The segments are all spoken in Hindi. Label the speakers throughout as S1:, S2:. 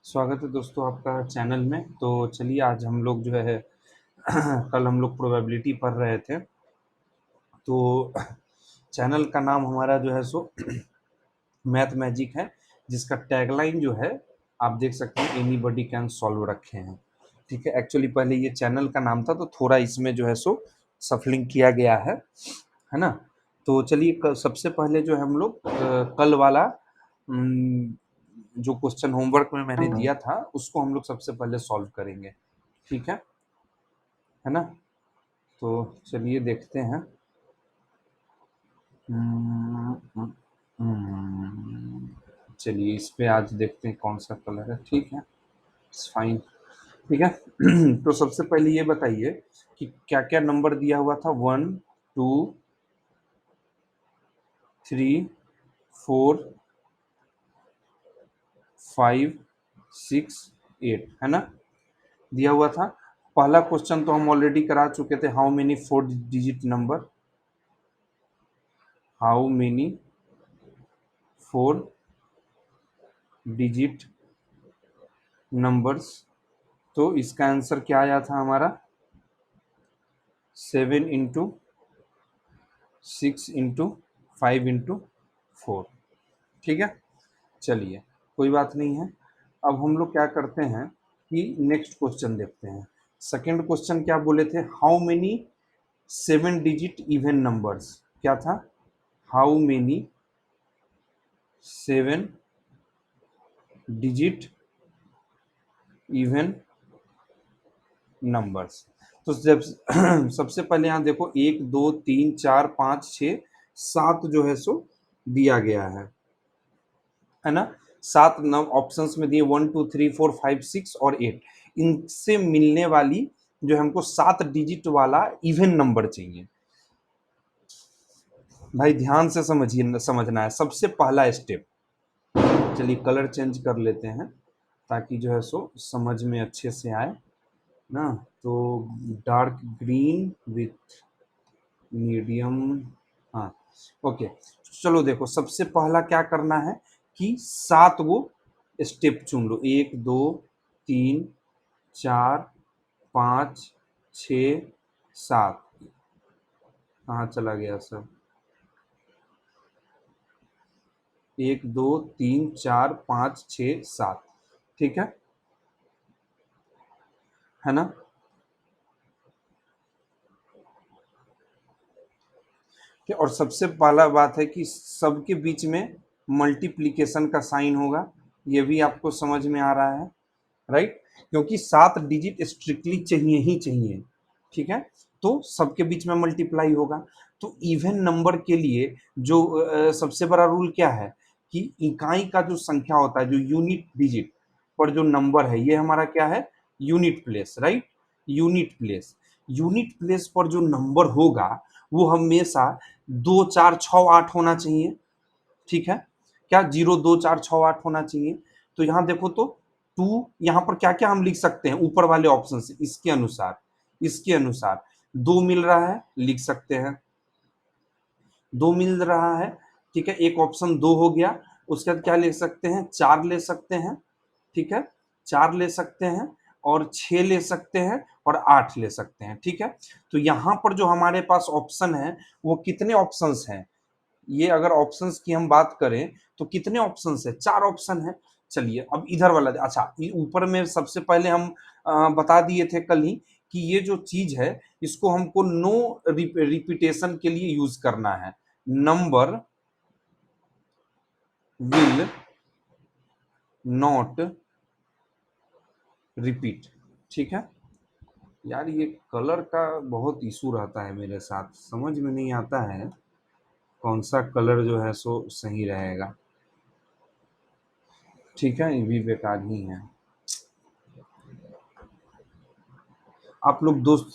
S1: स्वागत है दोस्तों आपका चैनल में। तो चलिए आज हम लोग जो है कल हम लोग प्रोबेबिलिटी पढ़ रहे थे। तो चैनल का नाम हमारा जो है सो मैथ मैजिक है, जिसका टैगलाइन जो है आप देख सकते हैं एनीबॉडी कैन सॉल्व रखे हैं। ठीक है, एक्चुअली पहले ये चैनल का नाम था तो थोड़ा इसमें जो है सो सफलिंग किया गया है ना। तो चलिए सबसे पहले जो है हम लोग कल वाला जो क्वेश्चन होमवर्क में मैंने दिया था उसको हम लोग सबसे पहले सॉल्व करेंगे। ठीक है ना। तो चलिए देखते हैं। चलिए इस पे आज देखते हैं कौन सा कलर है। ठीक है, फाइन। ठीक है तो सबसे पहले ये बताइए कि क्या क्या नंबर दिया हुआ था। 1 2 3 4 5 6 8 है ना, दिया हुआ था। पहला क्वेश्चन तो हम ऑलरेडी करा चुके थे। How many 4 digit number, how many 4 digit numbers. तो इसका आंसर क्या आया था हमारा, 7 × 6 × 5 × 4। ठीक है, चलिए कोई बात नहीं है। अब हम लोग क्या करते हैं कि नेक्स्ट क्वेश्चन देखते हैं। सेकंड क्वेश्चन क्या बोले थे, how many 7 digit even numbers. क्या था, how many 7 digit even numbers. तो जब सबसे पहले यहाँ देखो 1 2 3 4 5 6 7 जो है सो दिया गया है ना। 7 ऑप्शंस में दिए 1 2 3 4 5 6 और 8। इनसे मिलने वाली जो हमको 7 डिजिट वाला इवन नंबर चाहिए। भाई ध्यान से समझिए, समझना है सबसे पहला स्टेप। चलिए कलर चेंज कर लेते हैं ताकि जो है सो समझ में अच्छे से आए ना। तो डार्क ग्रीन विथ मीडियम, हाँ ओके। चलो देखो सबसे पहला क्या करना है कि 7 गो स्टेप चुन लो। 1 2 3 4 5 6 7। कहाँ चला गया सब, 1 2 3 4 5 6 7। ठीक है ना। और सबसे पहला बात है कि सबके बीच में मल्टीप्लिकेशन का साइन होगा। ये भी आपको समझ में आ रहा है, राइट। क्योंकि 7 डिजिट स्ट्रिक्टली चाहिए ही चाहिए। ठीक है, तो सबके बीच में मल्टीप्लाई होगा। तो इवन नंबर के लिए जो सबसे बड़ा रूल क्या है कि इकाई का जो संख्या होता है, जो यूनिट डिजिट पर जो नंबर है, ये हमारा क्या है, unit place, right. Unit place, unit place पर जो नंबर होगा वो हमेशा 2 4 6 8 होना चाहिए। ठीक है, क्या 0 2 4 6 8 होना चाहिए। तो यहाँ देखो तो 2, यहाँ पर क्या क्या हम लिख सकते हैं ऊपर वाले ऑप्शन से, इसके अनुसार 2 मिल रहा है, लिख सकते हैं 2 मिल रहा है। ठीक है, एक ऑप्शन 2 हो गया। उसके बाद क्या ले सकते हैं, 4 ले सकते हैं। ठीक है, 4 ले सकते हैं और 6 ले सकते हैं और 8 ले सकते हैं। ठीक है, तो यहाँ पर जो हमारे पास ऑप्शन है वो कितने ऑप्शंस हैं, ये अगर ऑप्शंस की हम बात करें तो कितने ऑप्शंस है, 4 ऑप्शन है। चलिए अब इधर वाला, अच्छा ऊपर में सबसे पहले हम बता दिए थे कल ही कि ये जो चीज है इसको हमको नो रिपीटेशन के लिए यूज करना है। Number will not repeat. ठीक है यार, ये कलर का बहुत इशू रहता है मेरे साथ, समझ में नहीं आता है कौन सा कलर जो है सो सही रहेगा। ठीक है, ये भी बेकार ही है। आप लोग दोस्त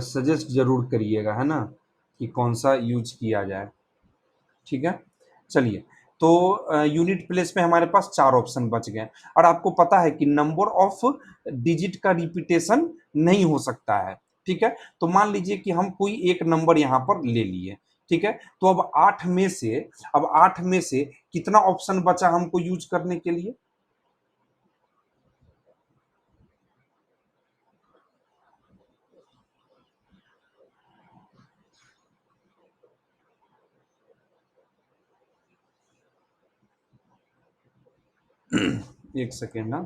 S1: सजेस्ट जरूर करिएगा, है ना, कि कौन सा यूज किया जाए। ठीक है, चलिए। तो यूनिट प्लेस में हमारे पास 4 ऑप्शन बच गए। और आपको पता है कि नंबर ऑफ डिजिट का रिपीटेशन नहीं हो सकता है। ठीक है, तो मान लीजिए कि हम कोई एक नंबर यहाँ पर ले लिए। ठीक है, तो अब 8 में से कितना ऑप्शन बचा हमको यूज करने के लिए, एक सेकेंड ना,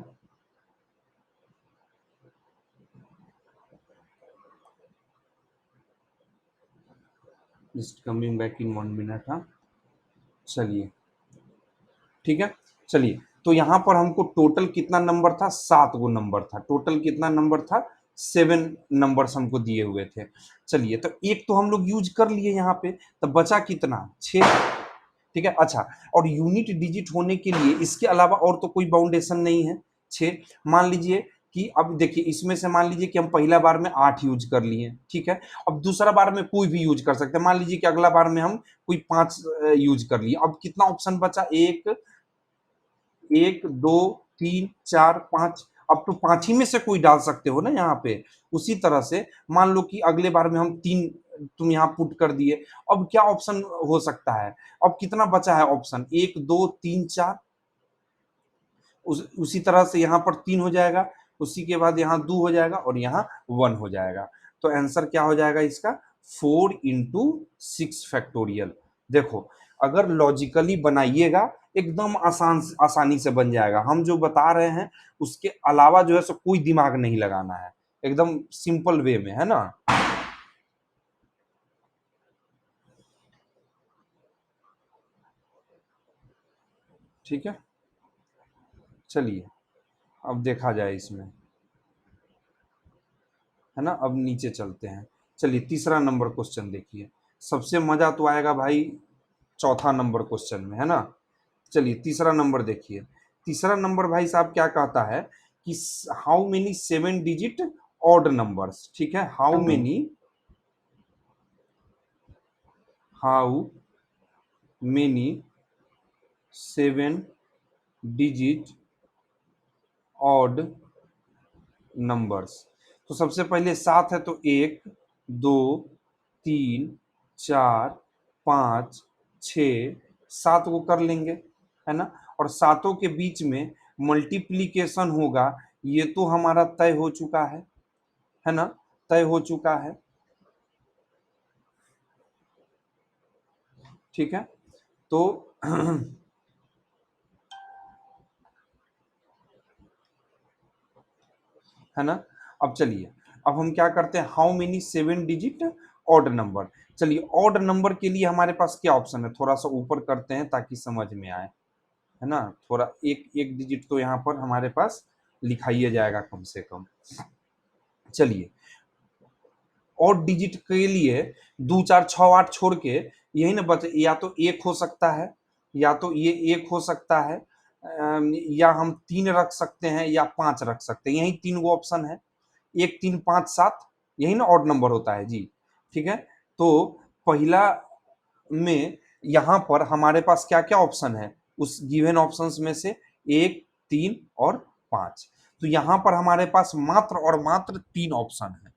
S1: just coming back in 1 minute. हाँ, चलिए, ठीक है। चलिए, तो यहाँ पर हमको टोटल कितना नंबर था, 7 गो नंबर था। टोटल कितना नंबर था, 7 नंबर्स हमको दिए हुए थे। चलिए, तो एक तो हम लोग यूज कर लिए यहाँ पे, तो बचा कितना, 6। ठीक है, अच्छा। और यूनिट डिजिट होने के लिए इसके अलावा और तो कोई बाउंडेशन नहीं है। 6, मान लीजिए कि अब देखिए इसमें से मान लीजिए कि हम पहला बार में 8 यूज कर लिए, ठीक है। अब दूसरा बार में कोई भी यूज कर सकते हैं, मान लीजिए कि अगला बार में हम कोई 5 यूज कर लिए। अब कितना ऑप्शन बचा, एक, 1, 2, 3, 4, 5। अब तो 5 ही में से कोई डाल सकते हो ना यहाँ पे। उसी तरह से मान लो कि अगले बार में हम 3 तुम यहाँ पुट कर दिए। अब क्या ऑप्शन हो सकता है, अब कितना बचा है ऑप्शन, 1, 2, 3, 4। उसी तरह से यहाँ पर 3 हो जाएगा, उसी के बाद यहाँ 2 हो जाएगा और यहाँ 1 हो जाएगा। तो आंसर क्या हो जाएगा इसका, 4 × 6 फैक्टोरियल। देखो, अगर लॉजिकली बनाइएगा एकदम आसानी से बन जाएगा। हम जो बता रहे हैं उसके अलावा जो है सो कोई दिमाग नहीं लगाना है, एकदम सिंपल वे में, है ना। ठीक है, चलिए अब देखा जाए इसमें, है ना। अब नीचे चलते हैं। चलिए, तीसरा नंबर क्वेश्चन देखिए। सबसे मजा तो आएगा भाई चौथा नंबर क्वेश्चन में, है ना। चलिए, तीसरा नंबर देखिए। तीसरा नंबर भाई साहब क्या कहता है कि how many 7 digit odd numbers, ठीक है। How many 7 digit odd numbers. तो सबसे पहले 7 है, तो 1, 2, 3, 4, 5, 6, 7 को कर लेंगे, है ना। और सातों के बीच में मल्टीप्लीकेशन होगा, ये तो हमारा तय हो चुका है ना, तय हो चुका है। ठीक है, तो है ना। अब चलिए, अब हम क्या करते हैं, how many 7 digit odd number. चलिए, ऑड नंबर के लिए हमारे पास क्या ऑप्शन है, थोड़ा सा ऊपर करते हैं ताकि समझ में आए, है ना। थोड़ा एक एक डिजिट तो यहाँ पर हमारे पास लिखाइए जाएगा कम से कम। चलिए, ऑड डिजिट के लिए 2, 4, 6, 8 छोड़ के यही ना बचे, या तो एक हो सकता है, या तो ये एक हो सकता है, या हम 3 रख सकते हैं या 5 रख सकते हैं, यही 3 गो ऑप्शन है। 1, 3, 5, 7, यही ना ऑड नंबर होता है जी। ठीक है, तो पहला में यहाँ पर हमारे पास क्या क्या ऑप्शन है, उस गिवन ऑप्शंस में से 1, 3 और 5। तो यहाँ पर हमारे पास मात्र और मात्र 3 ऑप्शन है।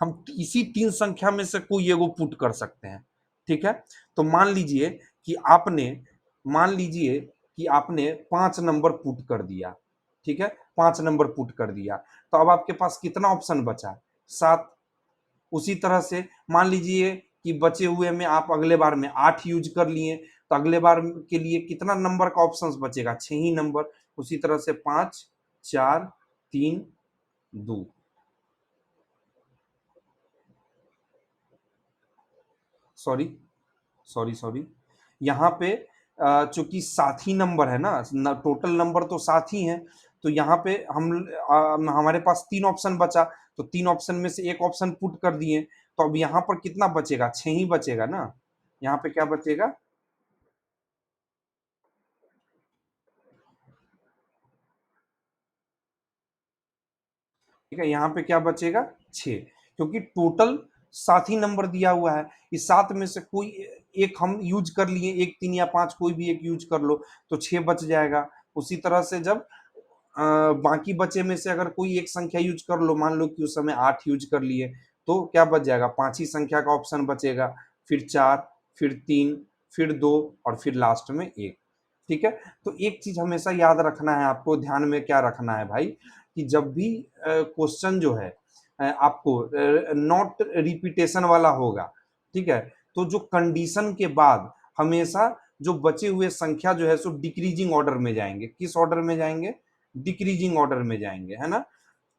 S1: हम इसी 3 संख्या में से कोई एगो पुट कर सकते हैं। ठीक है, तो मान लीजिए कि आपने 5 नंबर पुट कर दिया। ठीक है, 5 नंबर पुट कर दिया, तो अब आपके पास कितना ऑप्शन बचा, 7। उसी तरह से मान लीजिए कि बचे हुए में आप अगले बार में 8 यूज कर लिए, तो अगले बार के लिए कितना नंबर का ऑप्शंस बचेगा, 6 ही नंबर। उसी तरह से 5, 4, 3, 2। सॉरी, सॉरी, यहाँ पे चूंकि 7 ही नंबर है ना, टोटल नंबर तो 7 ही है। तो यहाँ पे हमारे पास 3 ऑप्शन बचा, तो 3 ऑप्शन में से एक ऑप्शन पुट कर दिए। तो अब यहाँ पर कितना बचेगा, 6 ही बचेगा ना। यहाँ पे क्या बचेगा, ठीक है, यहाँ पे क्या बचेगा, 6। क्योंकि टोटल 7 ही नंबर दिया हुआ है, इस 7 में से कोई एक हम यूज कर लिए, 1, 3 या 5 कोई भी एक यूज कर लो, तो 6 बच जाएगा। उसी तरह से जब बाकी बचे में से अगर कोई एक संख्या यूज कर लो, मान लो कि उस समय 8 यूज कर लिए, तो क्या बच जाएगा, 5 ही संख्या का ऑप्शन बचेगा। फिर 4, फिर 3, फिर 2 और फिर लास्ट में 1। ठीक है, तो एक चीज हमेशा याद रखना है आपको, ध्यान में क्या रखना है भाई, कि जब भी क्वेश्चन जो है आपको नॉट रिपीटेशन वाला होगा, ठीक है, तो जो कंडीशन के बाद हमेशा जो बचे हुए संख्या जो है सो डिक्रीजिंग ऑर्डर में जाएंगे। किस ऑर्डर में जाएंगे? डिक्रीजिंग ऑर्डर में जाएंगे, है ना।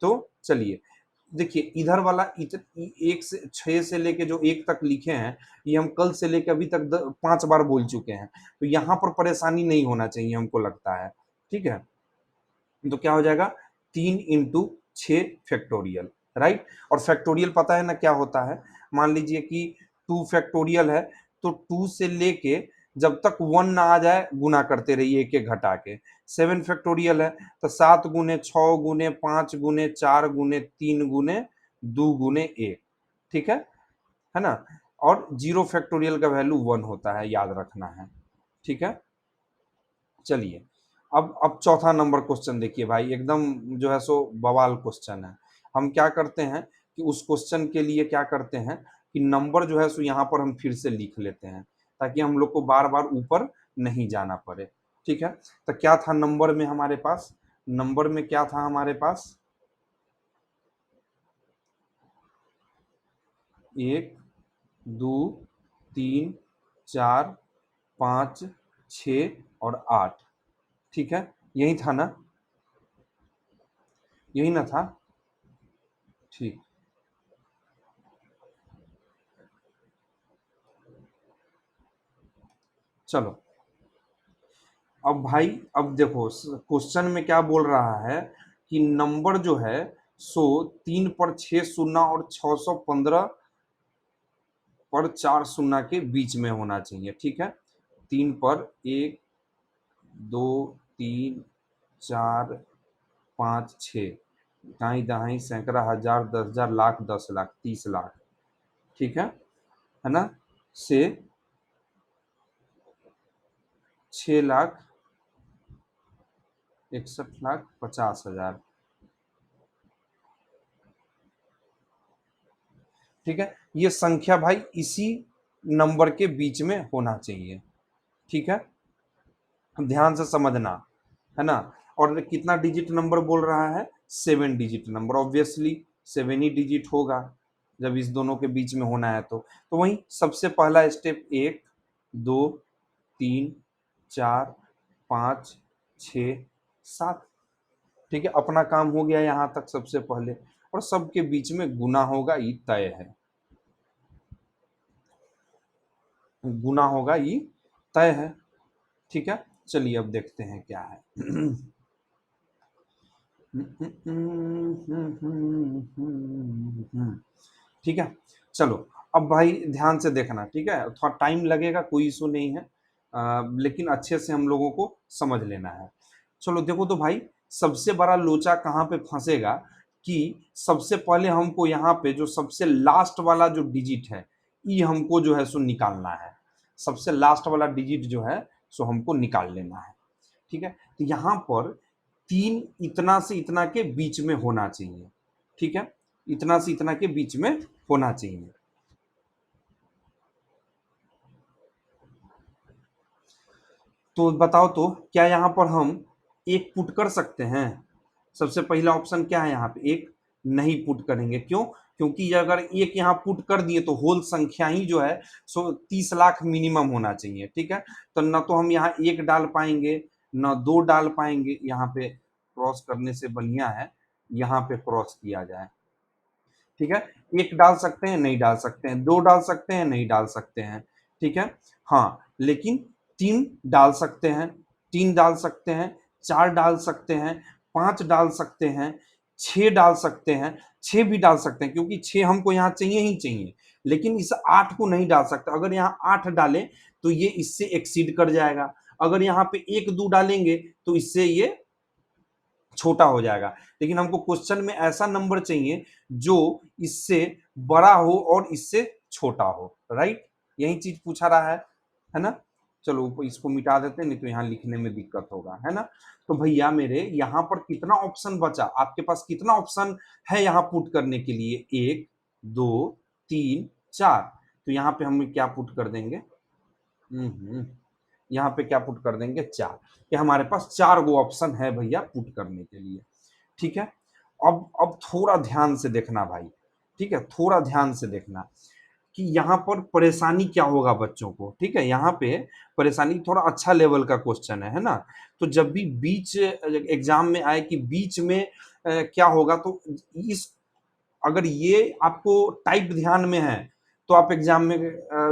S1: तो चलिए देखिए, इधर वाला एक से 6 से लेके जो 1 तक लिखे हैं, ये हम कल से लेके अभी तक 5 बार बोल चुके हैं, तो यहाँ पर परेशानी नहीं होना चाहिए हमको लगता है। ठीक है, तो क्या हो जाएगा? 3 × 6 फैक्टोरियल, राइट। और फैक्टोरियल पता है ना क्या होता है? मान लीजिए कि 2 फैक्टोरियल है, तो 2 से लेके जब तक 1 ना आ जाए गुना करते रहिए एक एक घटा के। 7 फैक्टोरियल है तो 7 गुने 6 गुने 5 गुने 4 गुने 3 गुने 2 गुने 1, ठीक है ना। और 0 फैक्टोरियल का वैल्यू 1 होता है, याद रखना है। ठीक है, चलिए अब चौथा नंबर क्वेश्चन देखिए भाई, एकदम जो है सो बवाल क्वेश्चन है। हम क्या करते हैं कि उस क्वेश्चन के लिए क्या करते हैं कि नंबर जो है सो यहाँ पर हम फिर से लिख लेते हैं, ताकि हम लोग को बार बार ऊपर नहीं जाना पड़े। ठीक है, तो क्या था नंबर में हमारे पास? नंबर में क्या था हमारे पास? 1 2 3 4 5 6 और 8। ठीक है, यही था ना? यही ना था? ठीक, चलो अब भाई, अब देखो क्वेश्चन में क्या बोल रहा है कि नंबर जो है सो 3 पर 6 शून्य और 615 पर 4 शून्य के बीच में होना चाहिए। ठीक है, 3 पर 1 2 3 4 5 6, दाई दहाई सैकड़ा हजार 10,000 लाख 10 लाख 30 लाख, ठीक है ना, से 6,61,50,000। ठीक है, ये संख्या भाई इसी नंबर के बीच में होना चाहिए। ठीक है, ध्यान से समझना, है ना। और कितना डिजिट नंबर बोल रहा है? 7 डिजिट नंबर, ऑब्वियसली 7 ही डिजिट होगा जब इस दोनों के बीच में होना है। तो वही सबसे पहला स्टेप 1 2 3 4 5 6 7। ठीक है, अपना काम हो गया यहाँ तक सबसे पहले, और सबके बीच में गुना होगा, ये तय है। गुना होगा, ये तय है। ठीक है, चलिए अब देखते हैं क्या है। ठीक है, चलो अब भाई ध्यान से देखना। ठीक है, थोड़ा टाइम लगेगा, कोई इशू नहीं है, लेकिन अच्छे से हम लोगों को समझ लेना है। चलो देखो तो भाई, सबसे बड़ा लोचा कहाँ पे फंसेगा कि सबसे पहले हमको यहाँ पे जो सबसे लास्ट वाला जो डिजिट है, ये हमको जो है सो निकालना है। सबसे लास्ट वाला डिजिट जो है सो हमको निकाल लेना है। ठीक है, तो यहाँ पर 3 इतना से इतना के बीच में होना चाहिए। ठीक है, इतना से इतना के बीच में होना चाहिए। तो बताओ तो क्या यहाँ पर हम एक पुट कर सकते हैं? सबसे पहला ऑप्शन क्या है यहाँ पे? एक नहीं पुट करेंगे। क्यों? क्योंकि अगर एक यहाँ पुट कर दिए तो होल संख्या ही जो है सो 30 लाख मिनिमम होना चाहिए। ठीक है, तो न तो हम यहाँ एक डाल पाएंगे, न दो डाल पाएंगे। यहाँ पे क्रॉस करने से बढ़िया है यहाँ पे क्रॉस किया जाए। ठीक है, एक डाल सकते हैं, नहीं डाल सकते हैं, दो डाल सकते हैं, नहीं डाल सकते हैं। ठीक है, हाँ, लेकिन 3 डाल सकते हैं, 3 डाल सकते हैं, 4 डाल सकते हैं, 5 डाल सकते हैं, 6 डाल सकते हैं, 6 भी डाल सकते हैं, क्योंकि 6 हमको यहाँ चाहिए ही चाहिए। लेकिन इस 8 को नहीं डाल सकता। अगर यहाँ 8 डालें तो ये इससे एक्सीड कर जाएगा। अगर यहाँ पे 1 2 डालेंगे तो इससे ये छोटा हो जाएगा। लेकिन हमको क्वेश्चन में ऐसा नंबर चाहिए जो इससे बड़ा हो और इससे छोटा हो, राइट। यही चीज पूछा रहा है ना। चलो इसको मिटा देते हैं, नहीं तो यहाँ लिखने में दिक्कत होगा, है ना। तो भैया मेरे यहाँ पर कितना ऑप्शन बचा? आपके पास कितना ऑप्शन है यहाँ पुट करने के लिए? 1 2 3 4। तो यहाँ पे हम क्या पुट कर देंगे? यहाँ पे क्या पुट कर देंगे? 4। कि हमारे पास 4 गो ऑप्शन है भैया पुट करने के लिए। ठीक है, अब थोड़ा ध्यान से देखना भाई। ठीक है, थोड़ा ध्यान से देखना कि यहाँ पर परेशानी क्या होगा बच्चों को, ठीक है। यहाँ पे परेशानी थोड़ा अच्छा लेवल का क्वेश्चन है ना। तो जब भी बीच एग्जाम में आए कि बीच में क्या होगा, तो इस अगर ये आपको टाइप ध्यान में है तो आप एग्जाम में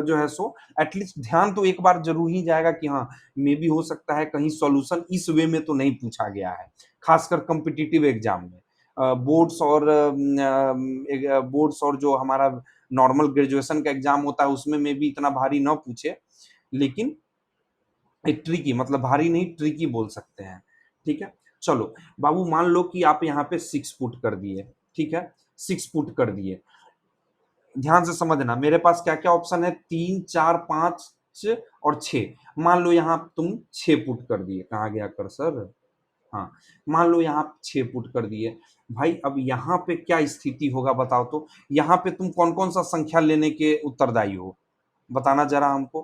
S1: जो है सो एटलीस्ट ध्यान तो एक बार जरूर ही जाएगा कि हाँ मे भी हो सकता है कहीं सॉल्यूशन इस वे में तो नहीं पूछा गया है, खासकर कॉम्पिटिटिव एग्जाम में। बोर्ड्स और बोर्ड्स और जो हमारा नॉर्मल ग्रेजुएशन का एग्जाम होता है उसमें में भी इतना भारी ना पूछे, लेकिन ट्रिकी मतलब भारी नहीं ट्रिकी बोल सकते हैं, ठीक है। चलो बाबू मान लो कि आप यहाँ पे 6 पुट कर दिए, ठीक है, 6 पुट कर दिए। ध्यान से समझना मेरे पास क्या क्या ऑप्शन है, 3 4 5 और 6। मान लो यहाँ तुम 6 पुट कर दिए, कहाँ गया कर्सर, हाँ मान लो यहाँ 6 पुट कर दिए। भाई अब यहाँ पे क्या स्थिति होगा बताओ तो, यहाँ पे तुम कौन कौन सा संख्या लेने के उत्तरदायी हो, बताना जरा हमको।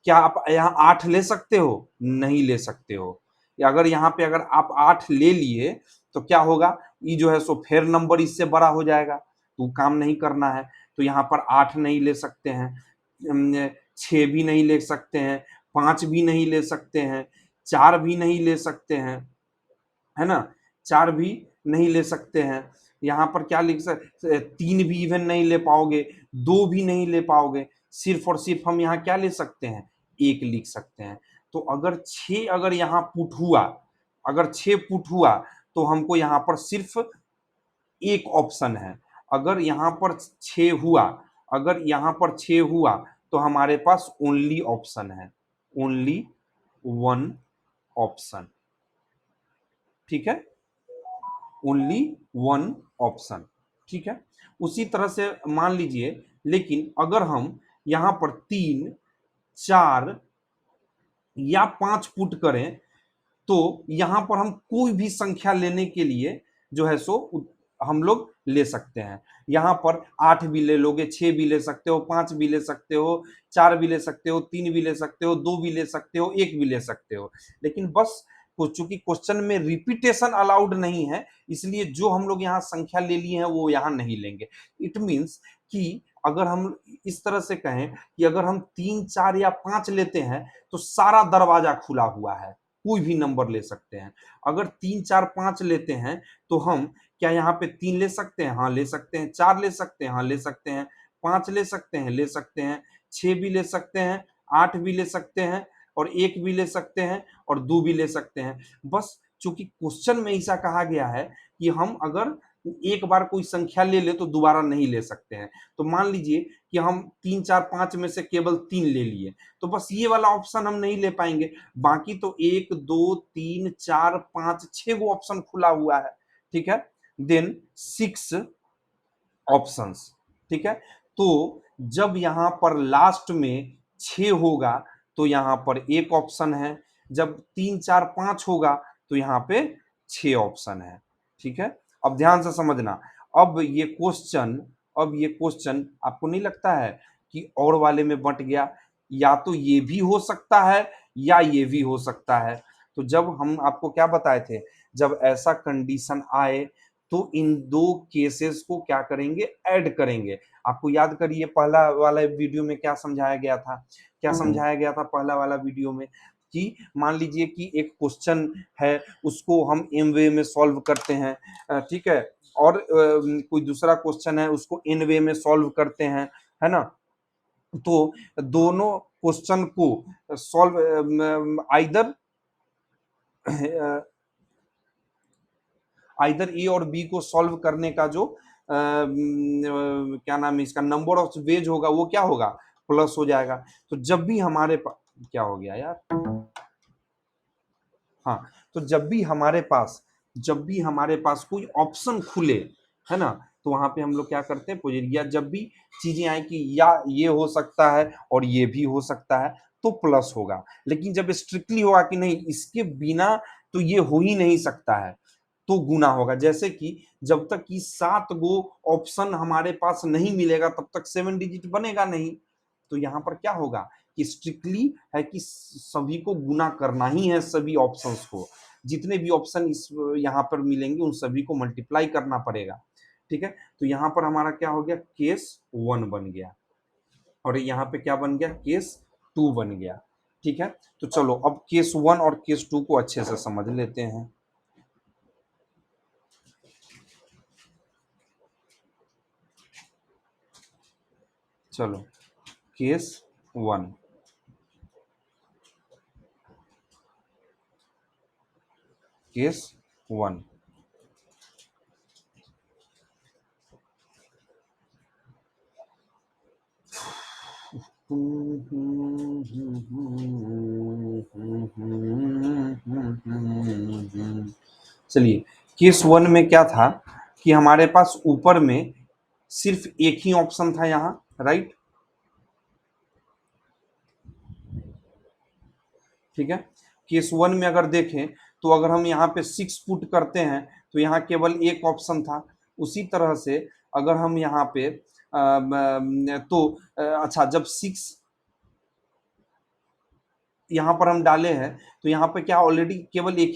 S1: क्या आप यहाँ 8 ले सकते हो, नहीं ले सकते हो। या अगर यहाँ पे अगर आप 8 ले लिए तो क्या होगा, ये जो है सो फिर नंबर इससे बड़ा हो जाएगा, तो काम नहीं करना है। तो यहाँ पर 8 नहीं ले सकते हैं, 6 भी नहीं ले सकते हैं, 5 भी नहीं ले सकते हैं, 4 भी नहीं ले सकते हैं, है ना, 4 भी नहीं ले सकते हैं। यहाँ पर क्या लिख सकते, 3 भी इवन नहीं ले पाओगे, 2 भी नहीं ले पाओगे। सिर्फ और सिर्फ हम यहाँ क्या ले सकते हैं, 1 लिख सकते हैं। तो अगर 6 अगर यहाँ पुट हुआ, अगर 6 पुट हुआ तो हमको यहाँ पर सिर्फ एक ऑप्शन है। अगर यहाँ पर 6 हुआ, अगर यहाँ पर 6 हुआ तो हमारे पास ओनली ऑप्शन है, ओनली वन ऑप्शन, ठीक है, ओनली वन ऑप्शन, ठीक है। उसी तरह से मान लीजिए, लेकिन अगर हम यहाँ पर 3 4 या 5 पुट करें तो यहाँ पर हम कोई भी संख्या लेने के लिए जो है सो हम लोग ले सकते हैं। यहाँ पर 8 भी ले लोगे, 6 भी ले सकते हो, 5 भी ले सकते हो, 4 भी ले सकते हो, 3 भी ले सकते हो, 2 भी ले सकते हो, 1 भी ले सकते हो। लेकिन बस चूंकि क्वेश्चन में रिपीटेशन अलाउड नहीं है, इसलिए जो हम लोग यहाँ संख्या ले लिए हैं वो यहाँ नहीं लेंगे। इट मीन्स कि अगर हम इस तरह से कहें कि अगर हम 3 4 या 5 लेते हैं तो सारा दरवाजा खुला हुआ है, कोई भी नंबर ले सकते हैं। अगर 3 4 5 लेते हैं तो हम क्या यहाँ पे 3 ले सकते हैं, हाँ ले सकते हैं, 4 ले सकते हैं, हाँ ले सकते हैं, 5 ले सकते हैं, ले सकते हैं, 6 भी ले सकते हैं, 8 भी ले सकते हैं, और 1 भी ले सकते हैं, और 2 भी ले सकते हैं। बस चूंकि क्वेश्चन में ऐसा कहा गया है कि हम अगर एक बार कोई संख्या ले ले तो दोबारा नहीं ले सकते हैं। तो मान लीजिए कि हम 3 4 5 में से केवल 3 ले लिए, तो बस ये वाला ऑप्शन हम नहीं ले पाएंगे। बाकी तो 1 2 3 4 5 6 वो ऑप्शन खुला हुआ है, ठीक है। देन 6 ऑप्शंस, ठीक है। तो जब यहाँ पर लास्ट में 6 होगा तो यहाँ पर एक ऑप्शन है, जब 3 4 5 होगा तो यहाँ पे 6 ऑप्शन है, ठीक है। अब ध्यान से समझना, अब ये क्वेश्चन, अब ये क्वेश्चन आपको नहीं लगता है कि और वाले में बंट गया, या तो ये भी हो सकता है या ये भी हो सकता है। तो जब हम आपको क्या बताए थे, जब ऐसा कंडीशन आए तो इन दो केसेस को क्या करेंगे, ऐड करेंगे। आपको याद करिए पहला वाला वीडियो में क्या समझाया गया था, क्या समझाया गया था पहला वाला वीडियो में, कि मान लीजिए कि एक क्वेश्चन है उसको हम एम वे में सॉल्व करते हैं, ठीक है, और कोई दूसरा क्वेश्चन है उसको एन वे में सॉल्व करते हैं, है ना। तो दोनों क्वेश्चन को सॉल्व आइदर आइदर ए और बी को सॉल्व करने का जो क्या नाम है इसका, नंबर ऑफ वेज होगा वो क्या होगा, प्लस हो जाएगा। तो जब भी हमारे पास क्या हो गया यार, हाँ, तो जब भी हमारे पास कोई ऑप्शन खुले, है ना, तो वहां पे हम लोग क्या करते हैं, या जब भी चीजें आए कि या ये हो सकता है और ये भी हो सकता है तो प्लस होगा। लेकिन जब स्ट्रिक्टली होगा कि नहीं इसके बिना तो ये हो ही नहीं सकता है तो गुना होगा। जैसे कि जब तक कि 7 गो ऑप्शन हमारे पास नहीं मिलेगा तब तक 7 डिजिट बनेगा नहीं। तो यहाँ पर क्या होगा कि स्ट्रिक्टली है कि सभी को गुना करना ही है, सभी ऑप्शंस को, जितने भी ऑप्शन इस यहाँ पर मिलेंगे उन सभी को मल्टीप्लाई करना पड़ेगा, ठीक है। तो यहाँ पर हमारा क्या हो गया, केस 1 बन गया, और यहाँ पे क्या बन गया, केस 2 बन गया। ठीक है, तो चलो अब केस 1 और केस 2 को अच्छे से समझ लेते हैं। चलो केस 1, केस 1, चलिए केस 1 में क्या था कि हमारे पास ऊपर में सिर्फ एक ही ऑप्शन था यहाँ, राइट। ठीक है, केस 1 में अगर देखें तो अगर हम यहाँ पे 6 पुट करते हैं तो यहाँ केवल एक ऑप्शन था। उसी तरह से अगर हम यहाँ पे अच्छा, जब 6 यहाँ पर हम डाले हैं तो यहाँ पे क्या ऑलरेडी केवल एक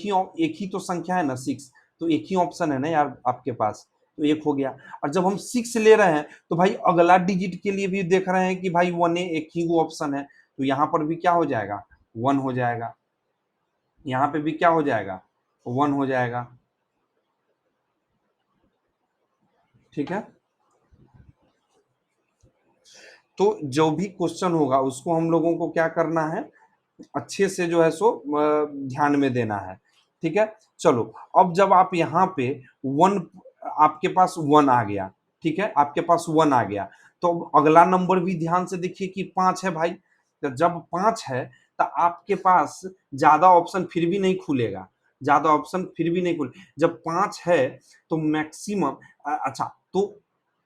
S1: ही तो संख्या है ना, 6, तो एक ही ऑप्शन है ना यार आपके पास, तो एक हो गया। और जब हम 6 ले रहे हैं तो भाई अगला डिजिट के लिए भी देख रहे हैं कि भाई 1 है, एक ही वो ऑप्शन है, तो यहाँ पर भी क्या हो जाएगा, 1 हो जाएगा। यहाँ पे भी क्या हो जाएगा, 1 हो जाएगा। ठीक है, तो जो भी क्वेश्चन होगा उसको हम लोगों को क्या करना है, अच्छे से जो है सो ध्यान में देना है। ठीक है, चलो अब जब आप यहाँ पे 1, आपके पास 1 आ गया, ठीक है, आपके पास 1 आ गया, तो अगला नंबर भी ध्यान से देखिए कि 5 है भाई। तो जब 5 है तो आपके पास ज्यादा ऑप्शन फिर भी नहीं खुलेगा, ज्यादा ऑप्शन फिर भी नहीं खुले। जब 5 है तो मैक्सिमम, अच्छा, तो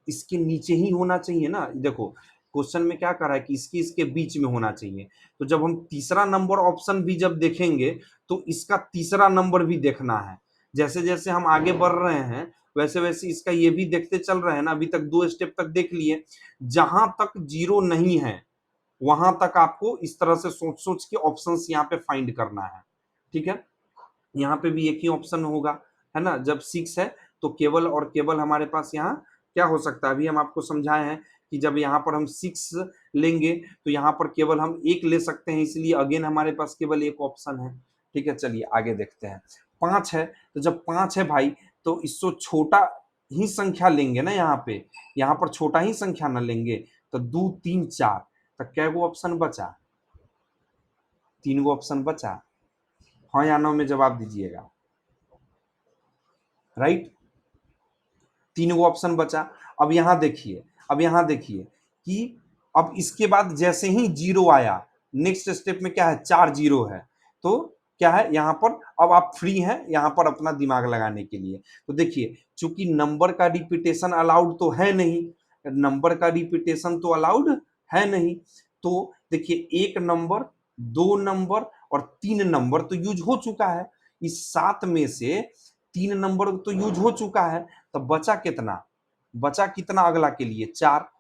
S1: इसके नीचे ही होना चाहिए ना। देखो क्वेश्चन में क्या कर रहा है कि इसके बीच में होना चाहिए। तो जब हम तीसरा नंबर ऑप्शन भी जब देखेंगे तो इसका तीसरा नंबर भी देखना है। जैसे जैसे हम आगे बढ़ रहे हैं वैसे वैसे इसका ये भी देखते चल रहे हैं ना। अभी तक 2 स्टेप तक देख लिए, जहां तक 0 नहीं है वहां तक आपको इस तरह से सोच सोच के ऑप्शंस यहाँ पे फाइंड करना है। ठीक है, यहाँ पे भी एक ही ऑप्शन होगा, है ना। जब 6 है तो केवल और केवल हमारे पास यहाँ क्या हो सकता है, अभी हम आपको समझाए हैं कि जब यहाँ पर हम 6 लेंगे तो यहाँ पर केवल हम एक ले सकते हैं, इसलिए अगेन हमारे पास केवल एक ऑप्शन है। ठीक है, चलिए आगे देखते हैं। 5 है तो जब 5 है भाई तो इससे छोटा ही संख्या लेंगे ना, यहाँ पर छोटा ही संख्या ना लेंगे। तो 2 3 4, तो कै गो ऑप्शन बचा, 3 गो ऑप्शन बचा। हाँ या नो में जवाब दीजिएगा, राइट। 3 गो ऑप्शन बचा। अब यहाँ देखिए, अब यहाँ देखिए कि अब इसके बाद जैसे ही 0 आया, नेक्स्ट स्टेप में क्या है, 4 0 है, तो क्या है यहाँ पर, अब आप फ्री हैं यहाँ पर अपना दिमाग लगाने के लिए। तो देखिए चूंकि नंबर का रिपीटेशन अलाउड तो है नहीं, नंबर का रिपीटेशन तो अलाउड है नहीं, तो देखिए 1 नंबर, 2 नंबर और 3 नंबर तो यूज हो चुका है। इस 7 में से 3 नंबर तो यूज हो चुका है, तो बचा कितना, बचा कितना अगला के लिए, 4।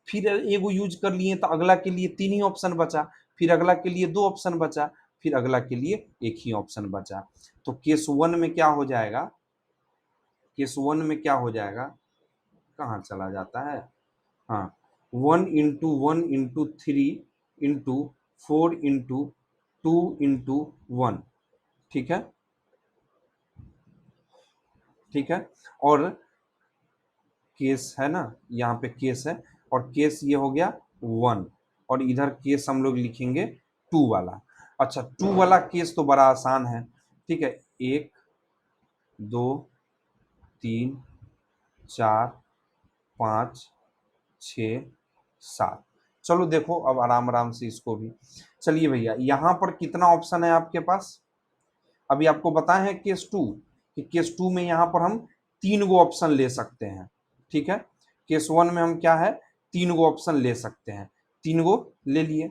S1: फिर एगो यूज कर लिए तो अगला के लिए 3 ही ऑप्शन बचा, फिर अगला के लिए 2 ऑप्शन बचा, फिर अगला के लिए एक ही ऑप्शन बचा। तो केस 1 में क्या हो जाएगा, केस 1 में क्या हो जाएगा, कहाँ चला जाता है, हाँ, 1 into 1 into 3 into 4 into 2 into 1। ठीक है, ठीक है, और केस है ना, यहाँ पे केस है, और केस ये हो गया 1, और इधर केस हम लोग लिखेंगे 2 वाला। अच्छा 2 वाला केस तो बड़ा आसान है। ठीक है, 1 2 3 4 5 6 7। चलो देखो अब आराम आराम से इसको भी। चलिए भैया यहाँ पर कितना ऑप्शन है आपके पास, अभी आपको बताए हैं केस 2 कि केस 2 में यहाँ पर हम 3 गो ऑप्शन ले सकते हैं। ठीक है, केस 1 में हम क्या है, 3 गो ऑप्शन ले सकते हैं, 3 गो ले लिए,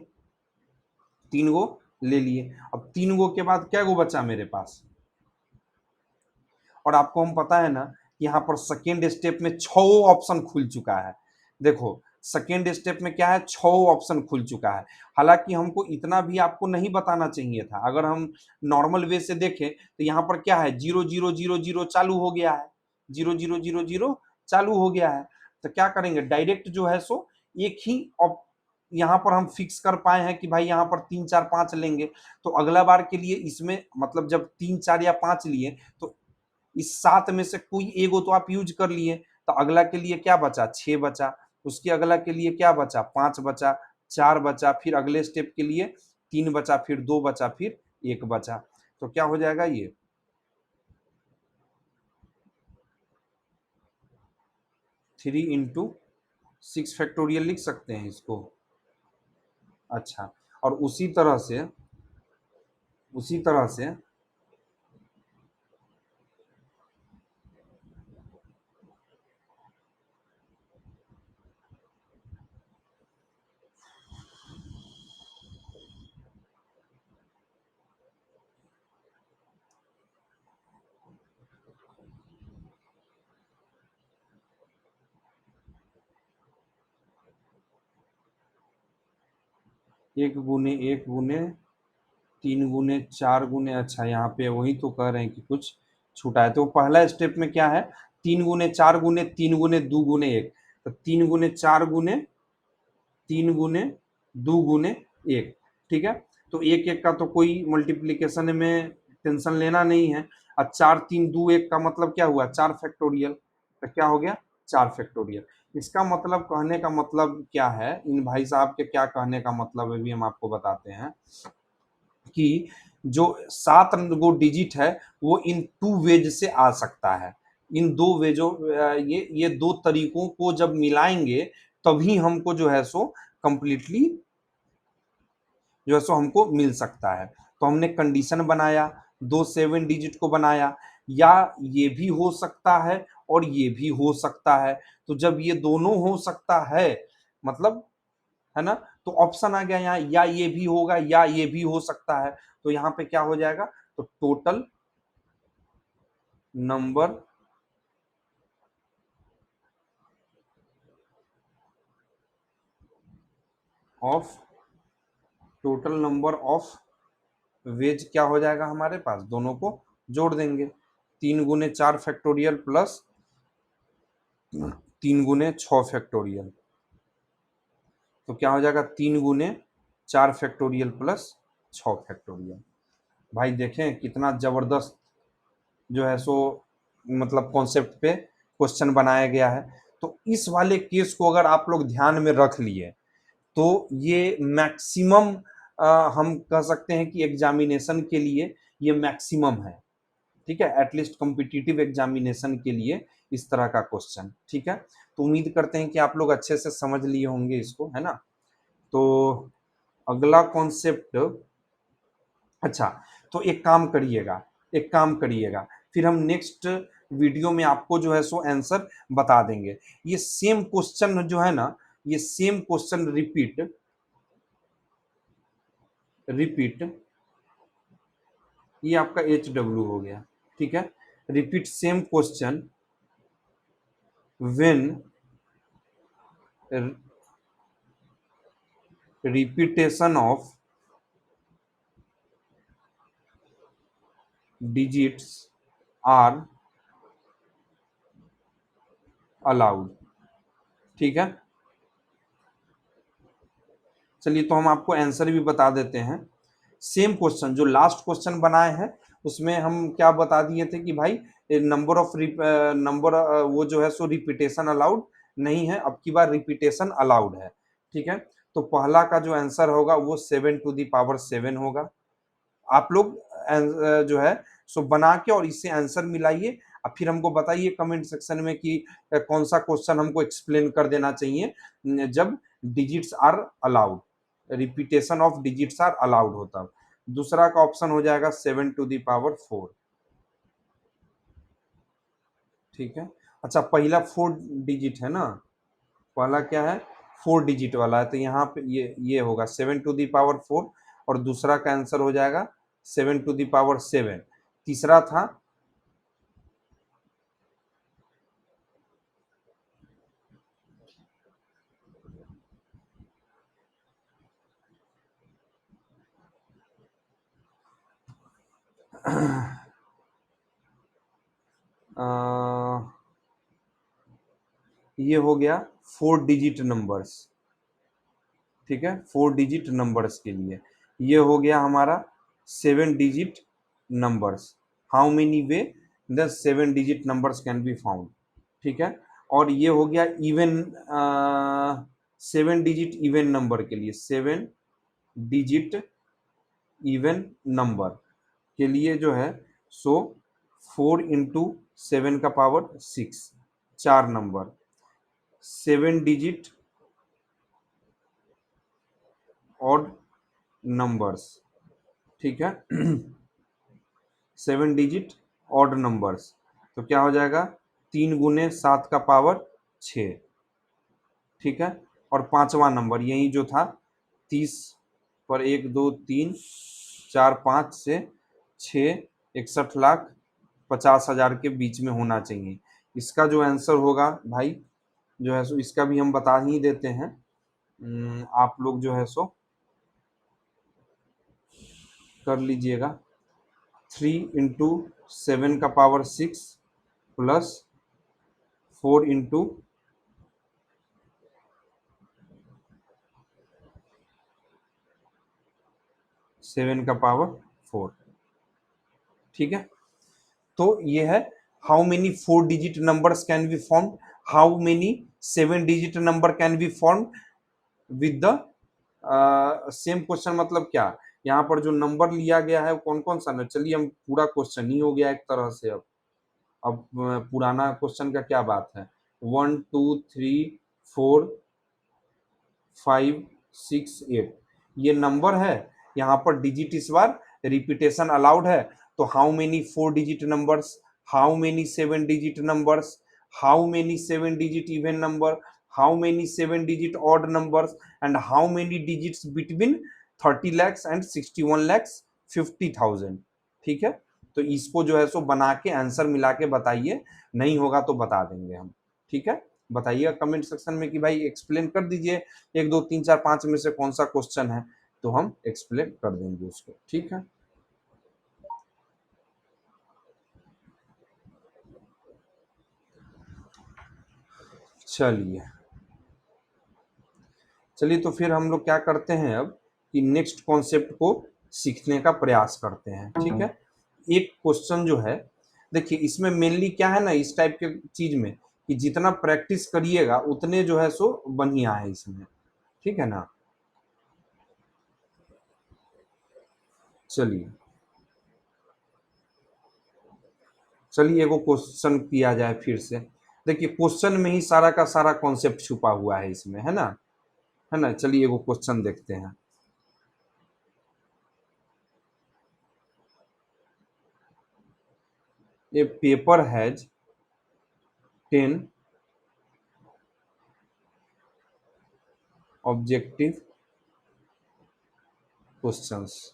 S1: 3 गो ले लिए। अब 3 गो के बाद क्या गो बचा मेरे पास, और आपको हम पता है ना यहाँ पर सेकेंड स्टेप में 6 ऑप्शन खुल चुका है। देखो सेकेंड स्टेप में क्या है, 6 ऑप्शन खुल चुका है। हालांकि हमको इतना भी आपको नहीं बताना चाहिए था। अगर हम नॉर्मल वे से देखें तो यहाँ पर क्या है, 0 0 0 0 चालू हो गया है, 0 0 0 0 चालू हो गया है। तो क्या करेंगे, डायरेक्ट जो है सो एक ही यहाँ पर हम फिक्स कर पाए हैं कि भाई यहाँ पर 3 4 5 लेंगे, तो अगला बार के लिए इसमें मतलब जब 3 4 या 5 लिए तो इस 7 में से कोई एगो तो आप यूज कर लिए, तो अगला के लिए क्या बचा, 6 बचा, उसके अगला के लिए क्या बचा, 5 बचा, 4 बचा, फिर अगले स्टेप के लिए 3 बचा, फिर 2 बचा, फिर 1 बचा। तो क्या हो जाएगा ये 3 × 6 फैक्टोरियल लिख सकते हैं इसको। अच्छा, और उसी तरह से 1 × 1 × 3 × 4 अच्छा यहाँ पे वही तो कह रहे हैं कि कुछ छूटा है। तो पहला स्टेप में क्या है, 3 × 4 × 3 × 2 × 1, तो 3 × 4 × 3 × 2 × 1, ठीक है। तो एक एक का तो कोई मल्टीप्लीकेशन में टेंशन लेना नहीं है। और 4 3 2 1 का मतलब क्या हुआ, 4 फैक्टोरियल, तो क्या हो गया 4 फैक्टोरियल। इसका मतलब कहने का मतलब क्या है, इन भाई साहब के क्या कहने का मतलब है भी हम आपको बताते हैं कि जो 7 गो डिजिट है वो इन 2 वेज से आ सकता है। इन 2 वेजों ये 2 तरीकों को जब मिलाएंगे तभी हमको जो है सो कंप्लीटली जो है सो हमको मिल सकता है। तो हमने कंडीशन बनाया, 2 7 डिजिट को बनाया, या ये भी हो सकता है और ये भी हो सकता है। तो जब ये दोनों हो सकता है मतलब, है ना, तो ऑप्शन आ गया यहाँ, या ये भी होगा या ये भी हो सकता है। तो यहाँ पे क्या हो जाएगा, तो total number of total number of ways क्या हो जाएगा हमारे पास, दोनों को जोड़ देंगे, 3 × 4 फैक्टोरियल प्लस 3 × 6 फैक्टोरियल। तो क्या हो जाएगा 3 × 4 फैक्टोरियल प्लस 6 फैक्टोरियल। भाई देखें कितना जबरदस्त जो है सो मतलब कॉन्सेप्ट पे क्वेश्चन बनाया गया है। तो इस वाले केस को अगर आप लोग ध्यान में रख लिए तो ये मैक्सिमम हम कह सकते हैं कि एग्जामिनेशन के लिए ये मैक्सिमम है, ठीक है, एटलीस्ट कॉम्पिटिटिव एग्जामिनेशन के लिए इस तरह का क्वेश्चन, ठीक है। तो उम्मीद करते हैं कि आप लोग अच्छे से समझ लिए होंगे इसको, है ना। तो अगला कॉन्सेप्ट, अच्छा, तो एक काम करिएगा, फिर हम नेक्स्ट वीडियो में आपको जो है सो आंसर बता देंगे। ये सेम क्वेश्चन जो है ना, ये सेम क्वेश्चन रिपीट रिपीट ये आपका HW हो गया, ठीक है। Repeat same question when repetition of digits are allowed, ठीक है। चलिए तो हम आपको आंसर भी बता देते हैं। सेम क्वेश्चन जो लास्ट क्वेश्चन बनाए हैं उसमें हम क्या बता दिए थे कि भाई नंबर वो जो है सो रिपीटेशन अलाउड नहीं है, अब की बार रिपीटेशन अलाउड है, ठीक है। तो पहला का जो आंसर होगा वो 7⁻7 होगा। आप लोग जो है सो बना के और इससे आंसर मिलाइए और फिर हमको बताइए कमेंट सेक्शन में कि कौन सा क्वेश्चन हमको एक्सप्लेन कर देना चाहिए जब digits are allowed, repetition of digits are allowed होता। दूसरा का ऑप्शन हो जाएगा 7⁴, ठीक है। अच्छा, पहला 4 डिजिट है ना, पहला क्या है 4 डिजिट वाला है, तो यहाँ पे ये होगा 7⁴ और दूसरा का आंसर हो जाएगा 7⁻7। तीसरा था अ, ये हो गया 4 डिजिट नंबर्स, ठीक है, 4 डिजिट नंबर्स के लिए। ये हो गया हमारा 7 digit numbers. How many way the 7 digit numbers can be found. ठीक है, और ये हो गया इवन 7 डिजिट इवन नंबर के लिए, 7 डिजिट इवन नंबर के लिए जो है सो 4 इंटू 7 का power 6, 4 number. 7 digit odd numbers, ठीक है। 7 डिजिट ऑड नंबर्स, तो क्या हो जाएगा, 3 गुने 7 का पावर 6, ठीक है। और पांचवा नंबर यही जो था 30 पर 1 2 3 4 5 से 6, 61,50,000 के बीच में होना चाहिए। इसका जो आंसर होगा भाई जो है सो इसका भी हम बता ही देते हैं। आप लोग जो है सो कर लीजिएगा। 3 इंटू 7 का पावर 6 प्लस 4 इंटू 7 का पावर 4, ठीक है। तो ये है how many 4 digit numbers can be form, how many 7 digit number can be form with the same question. मतलब क्या, यहाँ पर जो नंबर लिया गया है वो कौन कौन सा ना, चलिए हम पूरा क्वेश्चन ही हो गया एक तरह से। अब पुराना क्वेश्चन का क्या बात है। 1 2 3 4 5 6 8 ये नंबर है, यहाँ पर डिजिट इस बार रिपीटेशन अलाउड है। तो how many 4 digit numbers, how many 7 digit numbers, how many 7 digit even number, how many 7 digit odd numbers, and how many digits between 30 lakhs and 61,50,000। ठीक है, तो इसको जो है सो बना के आंसर मिला के बताइए, नहीं होगा तो बता देंगे हम। ठीक है, बताइएगा कमेंट सेक्शन में कि भाई एक्सप्लेन कर दीजिए 1 2 3 4 5 में से कौन सा क्वेश्चन है, तो हम एक्सप्लेन कर देंगे उसको। ठीक है, चलिए चलिए तो फिर हम लोग क्या करते हैं अब कि नेक्स्ट कॉन्सेप्ट को सीखने का प्रयास करते हैं। ठीक है, एक क्वेश्चन जो है, देखिए इसमें मेनली क्या है ना, इस टाइप के चीज में कि जितना प्रैक्टिस करिएगा उतने जो है सो बढ़िया है इसमें। ठीक है ना, चलिए चलिए एगो क्वेश्चन किया जाए फिर से। देखिए क्वेश्चन में ही सारा का सारा कॉन्सेप्ट छुपा हुआ है इसमें, है ना, है ना। चलिए एगो क्वेश्चन देखते हैं। ए पेपर हैज 10 ऑब्जेक्टिव क्वेश्चंस।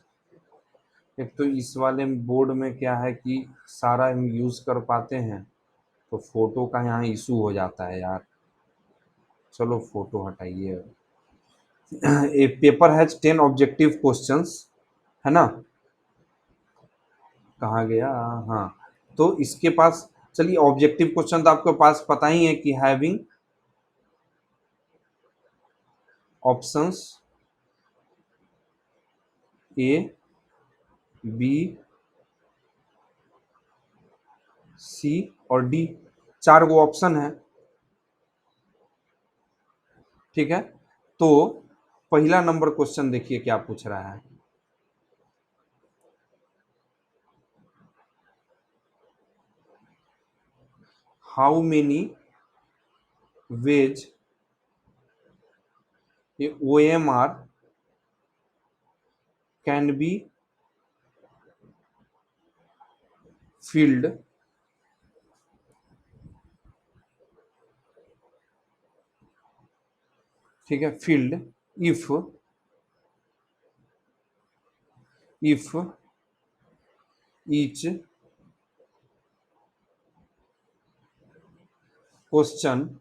S1: एक तो इस वाले बोर्ड में क्या है कि सारा हम यूज कर पाते हैं, तो फोटो का यहाँ इशू हो जाता है यार। चलो फोटो हटाइए। ए पेपर हैज 10 ऑब्जेक्टिव क्वेश्चंस, है ना, कहाँ गया, हाँ। तो इसके पास, चलिए ऑब्जेक्टिव क्वेश्चन तो आपके पास पता ही है कि having options A B C और डी, 4 गो ऑप्शन है। ठीक है, तो पहला नंबर क्वेश्चन देखिए क्या पूछ रहा है। How many veg A OMR can be filled, ठीक है, filled if each question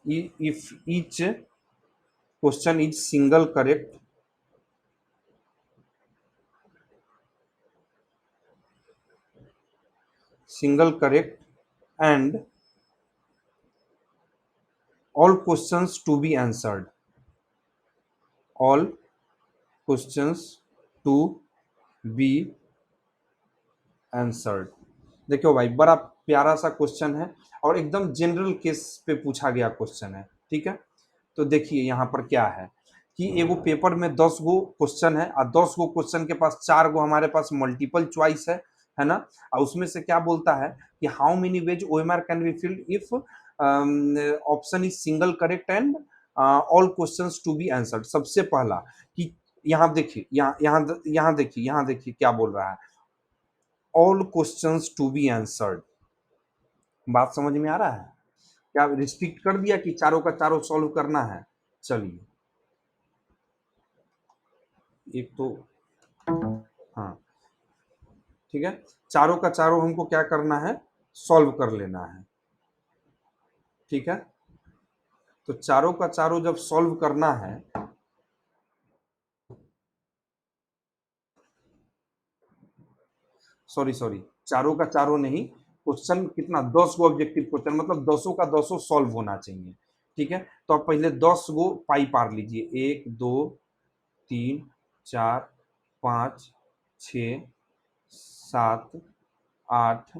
S1: if each question is single correct and all questions to be answered, all questions to be answered. देखो भाई, बड़ा प्यारा सा क्वेश्चन है और एकदम जनरल केस पे पूछा गया क्वेश्चन है, ठीक है। तो देखिए यहाँ पर क्या है कि एगो पेपर में 10 गो क्वेश्चन है और 10 गो क्वेश्चन के पास 4 गो हमारे पास मल्टीपल चॉइस है ना। और उसमें से क्या बोलता है कि how many ways OMR can be filled if option is single correct and all questions to be answered. सबसे पहला कि यहाँ देखिए, यहाँ देखिए क्या बोल रहा है, all questions to be answered. बात समझ में आ रहा है? क्या रिस्ट्रिक्ट कर दिया कि चारों का चारों सॉल्व करना है? चलिए, एक तो हाँ, ठीक है, चारों का चारों हमको क्या करना है, सॉल्व कर लेना है, ठीक है। तो चारों का चारों जब सॉल्व करना है, सॉरी, चारों का चारों नहीं, क्वेश्चन कितना, 10 गो ऑब्जेक्टिव क्वेश्चन, मतलब 10 का 10 सॉल्व होना चाहिए, ठीक है। तो आप पहले 10 गो पाई पार लीजिए, 1 2 3 4 5 6 7 8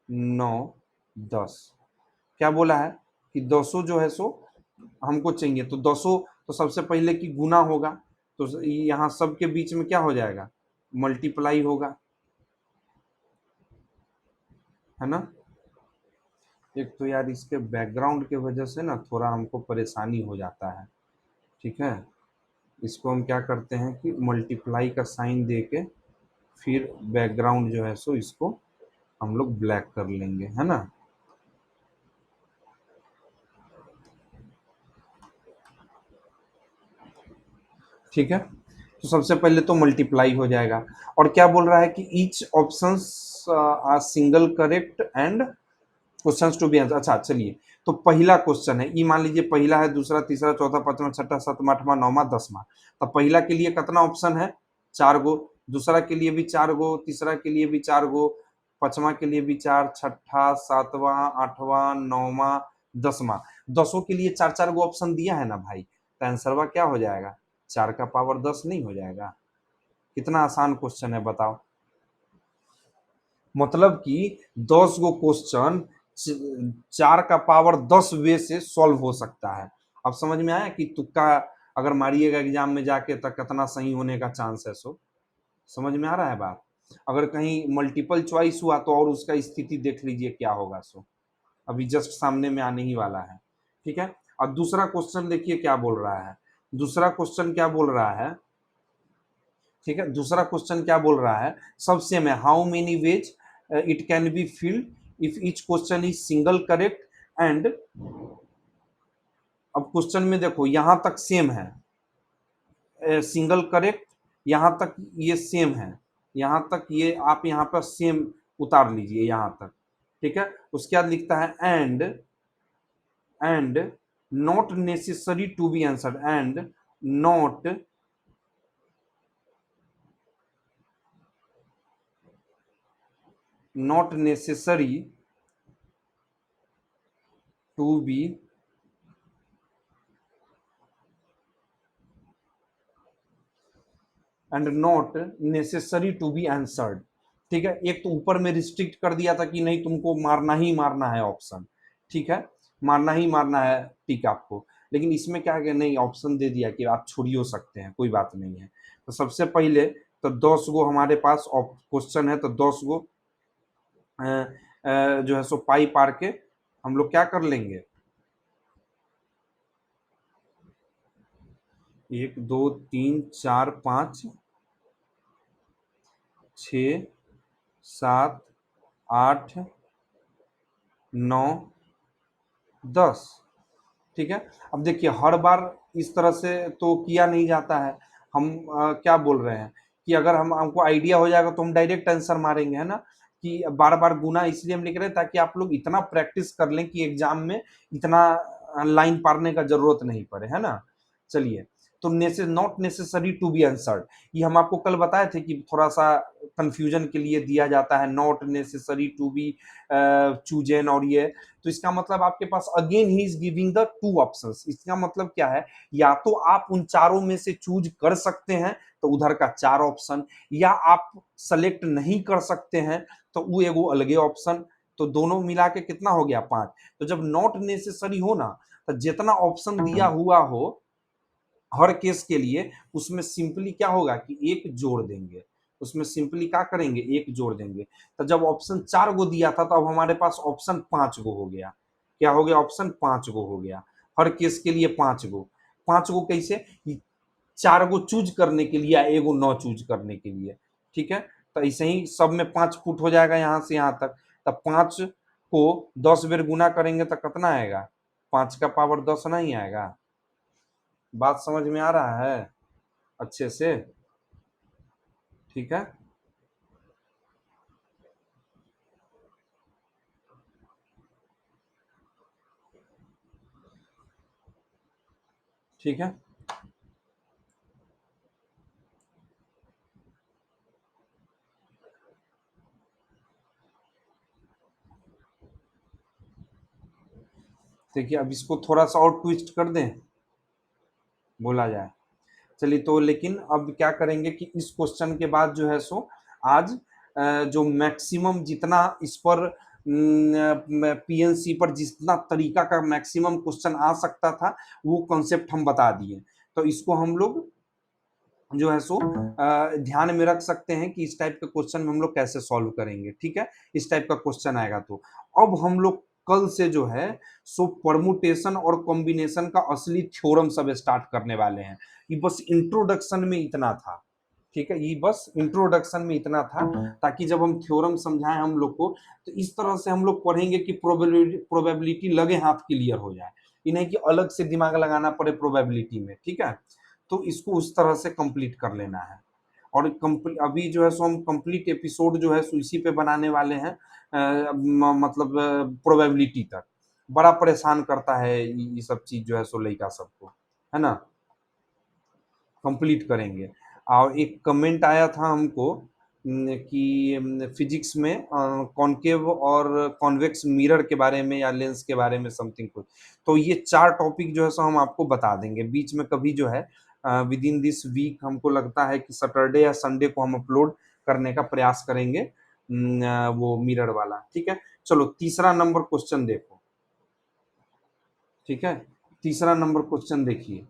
S1: 9 10। क्या बोला है कि 200 जो है सो हमको चाहिए, तो 200 तो सबसे पहले की गुना होगा, तो यहाँ सबके बीच में क्या हो जाएगा, मल्टीप्लाई होगा, है ना। एक तो यार इसके बैकग्राउंड के वजह से ना थोड़ा हमको परेशानी हो जाता है, ठीक है। इसको हम क्या करते हैं कि मल्टीप्लाई का साइन दे के फिर बैकग्राउंड जो है सो इसको हम लोग ब्लैक कर लेंगे, है ना। ठीक है, तो सबसे पहले तो मल्टीप्लाई हो जाएगा। और क्या बोल रहा है कि each options are single correct and questions to be answer. अच्छा चलिए, तो पहला क्वेश्चन है, ई मान लीजिए पहला है, दूसरा तीसरा चौथा पांचवा छठा सातवां आठवां नौवां दसवां। तो पहला के लिए कितना ऑप्शन है, 4 गो, दूसरा के लिए भी 4 गो, तीसरा के लिए भी 4 गो, पांचवा के लिए भी 4, छठा सातवां आठवां नौवां दसवां, 10 के लिए 4 4 गो ऑप्शन दिया है ना भाई, तो आंसरवा क्या हो जाएगा, 4 का पावर 10 नहीं हो जाएगा? कितना आसान क्वेश्चन है बताओ। मतलब कि 10 गो क्वेश्चन 4 का पावर 10 वे से सॉल्व हो सकता है। अब समझ में आया कि तुक्का अगर मारिएगा एग्जाम में जाके तो कितना सही होने का चांस है, सो समझ में आ रहा है बात। अगर कहीं मल्टीपल चॉइस हुआ तो और उसका स्थिति देख लीजिए क्या होगा, सो अभी जस्ट सामने में आने ही वाला है, ठीक है। अब दूसरा क्वेश्चन देखिए क्या बोल रहा है, दूसरा क्वेश्चन क्या बोल रहा है, ठीक है, दूसरा क्वेश्चन क्या बोल रहा है, सब सेम है, how many ways it can be filled if each question is single correct and. अब क्वेश्चन में देखो यहां तक सेम है, सिंगल करेक्ट, यहां तक ये सेम है, यहां तक ये आप यहां पर सेम उतार लीजिए यहां तक, ठीक है। उसके बाद लिखता है and not necessary to be answered, and not not necessary to be and not necessary to be answered, ठीक है। एक तो ऊपर में रिस्ट्रिक्ट कर दिया था कि नहीं तुमको मारना ही मारना है ऑप्शन, ठीक है, मारना ही मारना है टिक आपको, लेकिन इसमें क्या है कि नहीं, ऑप्शन दे दिया कि आप छोड़ी हो सकते हैं, कोई बात नहीं है। तो सबसे पहले तो 10 गो हमारे पास क्वेश्चन है, तो 10 गो जो है सो पाई पार के हम लोग क्या कर लेंगे, 1 2 3 4 5 6 7 8 9 10, ठीक है। अब देखिए हर बार इस तरह से तो किया नहीं जाता है, हम क्या बोल रहे हैं कि अगर हमको आइडिया हो जाएगा तो हम डायरेक्ट आंसर मारेंगे, है ना। कि बार बार गुना इसलिए हम लिख रहे हैं ताकि आप लोग इतना प्रैक्टिस कर लें कि एग्जाम में इतना लाइन पारने का जरूरत नहीं पड़े, है ना। चलिए, तो not necessary to be answered, ये हम आपको कल बताए थे कि थोड़ा सा कंफ्यूजन के लिए दिया जाता है, not necessary to be chosen, और ये तो इसका मतलब आपके पास अगेन ही is giving the two options. इसका मतलब क्या है, या तो आप उन चारों में से चूज कर सकते हैं तो उधर का 4 ऑप्शन, या आप सेलेक्ट नहीं कर सकते हैं तो वो एगो अलगे ऑप्शन। तो दोनों मिला के कितना हो गया, 5। तो जब नॉट नेसेसरी हो ना, तो जितना ऑप्शन दिया हुआ हो हर केस के लिए, उसमें सिंपली क्या होगा कि एक जोड़ देंगे, उसमें सिंपली क्या करेंगे, एक जोड़ देंगे। तो जब ऑप्शन 4 गो दिया था तो अब हमारे पास ऑप्शन 5 गो हो गया। क्या हो गया, ऑप्शन 5 गो हो गया, हर केस के लिए 5 गो। 5 गो कैसे, 4 गो चूज करने के लिए, एगो नौ चूज करने के लिए, ठीक है। तो ऐसे ही सब में 5 फुट हो जाएगा यहाँ से यहाँ तक। तब 5 को 10 बेर गुना करेंगे तो कितना आएगा, 5 का पावर 10 नहीं आएगा। बात समझ में आ रहा है अच्छे से, ठीक है। ठीक है, देखिए अब इसको थोड़ा सा और ट्विस्ट कर दें, बोला जाए। चलिए तो लेकिन अब क्या करेंगे कि इस क्वेश्चन के बाद जो है सो आज जो मैक्सिमम जितना इस पर पीएनसी पर जितना तरीका का मैक्सिमम क्वेश्चन आ सकता था वो कॉन्सेप्ट हम बता दिए। तो इसको हम लोग जो है सो ध्यान में रख सकते हैं कि इस टाइप के क्वेश्चन हम लोग कैसे सॉल्व करेंगे, ठीक है। इस टाइप का क्वेश्चन आएगा तो अब हम लोग कल से जो है सो परमुटेशन और कॉम्बिनेशन का असली थ्योरम सब स्टार्ट करने वाले हैं। ये बस इंट्रोडक्शन में इतना था, ठीक है, ये बस इंट्रोडक्शन में इतना था ताकि जब हम थ्योरम समझाएं हम लोग को तो इस तरह से हम लोग पढ़ेंगे कि प्रोबेबिलिटी लगे हाथ क्लियर हो जाए, ये नहीं कि अलग से दिमाग लगाना पड़े प्रोबेबिलिटी में, ठीक है। तो इसको उस तरह से कंप्लीट कर लेना है। और अभी जो है सो हम कंप्लीट एपिसोड जो है सो इसी पे बनाने वाले हैं, मतलब प्रोबेबिलिटी तक। बड़ा परेशान करता है ये सब चीज जो है सो लड़का सबको, है ना। कंप्लीट करेंगे। और एक कमेंट आया था हमको कि फिजिक्स में कॉनकेव और कॉन्वेक्स मिरर के बारे में या लेंस के बारे में समथिंग कुछ। तो ये 4 टॉपिक जो है सो हम आपको बता देंगे बीच में कभी जो है विद इन दिस वीक। हमको लगता है कि सैटरडे या संडे को हम अपलोड करने का प्रयास करेंगे वो मिरर वाला, ठीक है। चलो तीसरा नंबर क्वेश्चन देखो, ठीक है। तीसरा नंबर क्वेश्चन देखिए।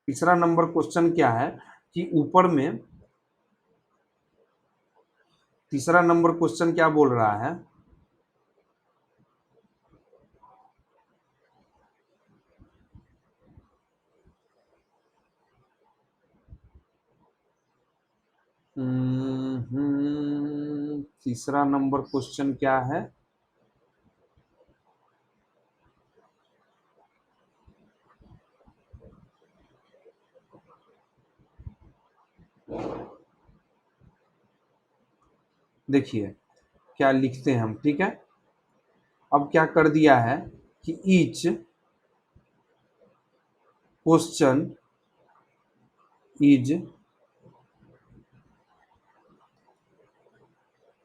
S1: तीसरा नंबर क्वेश्चन क्या है कि ऊपर में तीसरा नंबर क्वेश्चन क्या बोल रहा है, तीसरा नंबर क्वेश्चन क्या है, देखिए क्या लिखते हैं हम, ठीक है। अब क्या कर दिया है कि each question is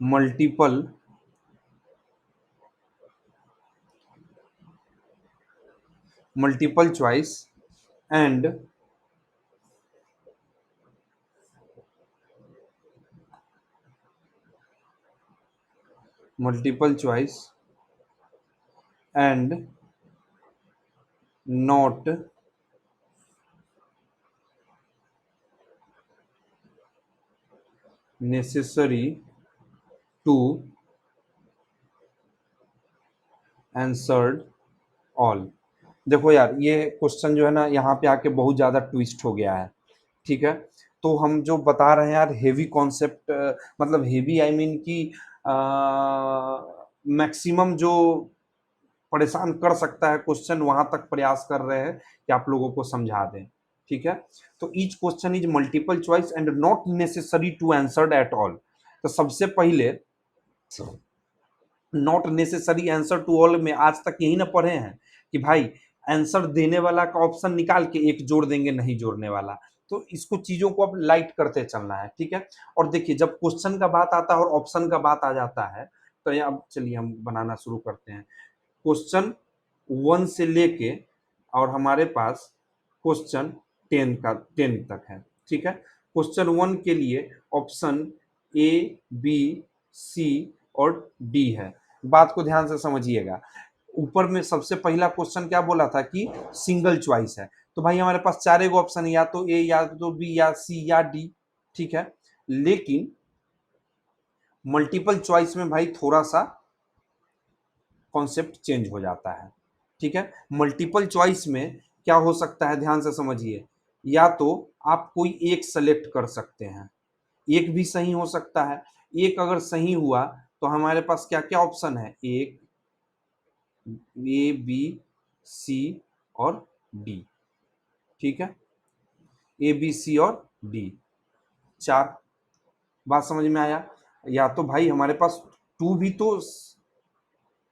S1: multiple multiple choice and multiple choice and not necessary to answered all. देखो यार ये क्वेश्चन जो है ना यहाँ पे आके बहुत ज़्यादा ट्विस्ट हो गया है, ठीक है। तो हम जो बता रहे हैं यार हेवी कॉन्सेप्ट, मतलब हेवी आई मीन कि मैक्सिमम जो परेशान कर सकता है क्वेश्चन वहां तक प्रयास कर रहे हैं कि आप लोगों को समझा दें, ठीक है। तो each question is multiple choice and not necessary to answered at all. तो सबसे पहले not necessary answer to all में आज तक यही ना पढ़े हैं कि भाई आंसर देने वाला का ऑप्शन निकाल के एक जोड़ देंगे नहीं जोड़ने वाला। तो इसको चीजों को अब लाइट करते चलना है, ठीक है। और देखिए जब क्वेश्चन का बात आता है और ऑप्शन का बात आ जाता है तो ये अब चलिए हम बनाना शुरू करते हैं। क्वेश्चन 1 से लेके और हमारे पास क्वेश्चन 10 तक है, ठीक है। क्वेश्चन 1 के लिए ऑप्शन ए, बी, सी और डी है। बात को ध्यान से समझिएगा। ऊपर में सबसे पहला क्वेश्चन क्या बोला था कि सिंगल चॉइस है, तो भाई हमारे पास चार गो ऑप्शन है, या तो ए, या तो बी, या सी, या डी, ठीक है। लेकिन मल्टीपल चॉइस में भाई थोड़ा सा कॉन्सेप्ट चेंज हो जाता है, ठीक है। मल्टीपल चॉइस में क्या हो सकता है, ध्यान से समझिए। या तो आप कोई एक सेलेक्ट कर सकते हैं, एक भी सही हो सकता है। एक अगर सही हुआ तो हमारे पास क्या क्या ऑप्शन है, एक, ए, बी, सी और डी, ठीक है। ए, बी, सी और डी, चार। बात समझ में आया। या तो भाई हमारे पास टू भी तो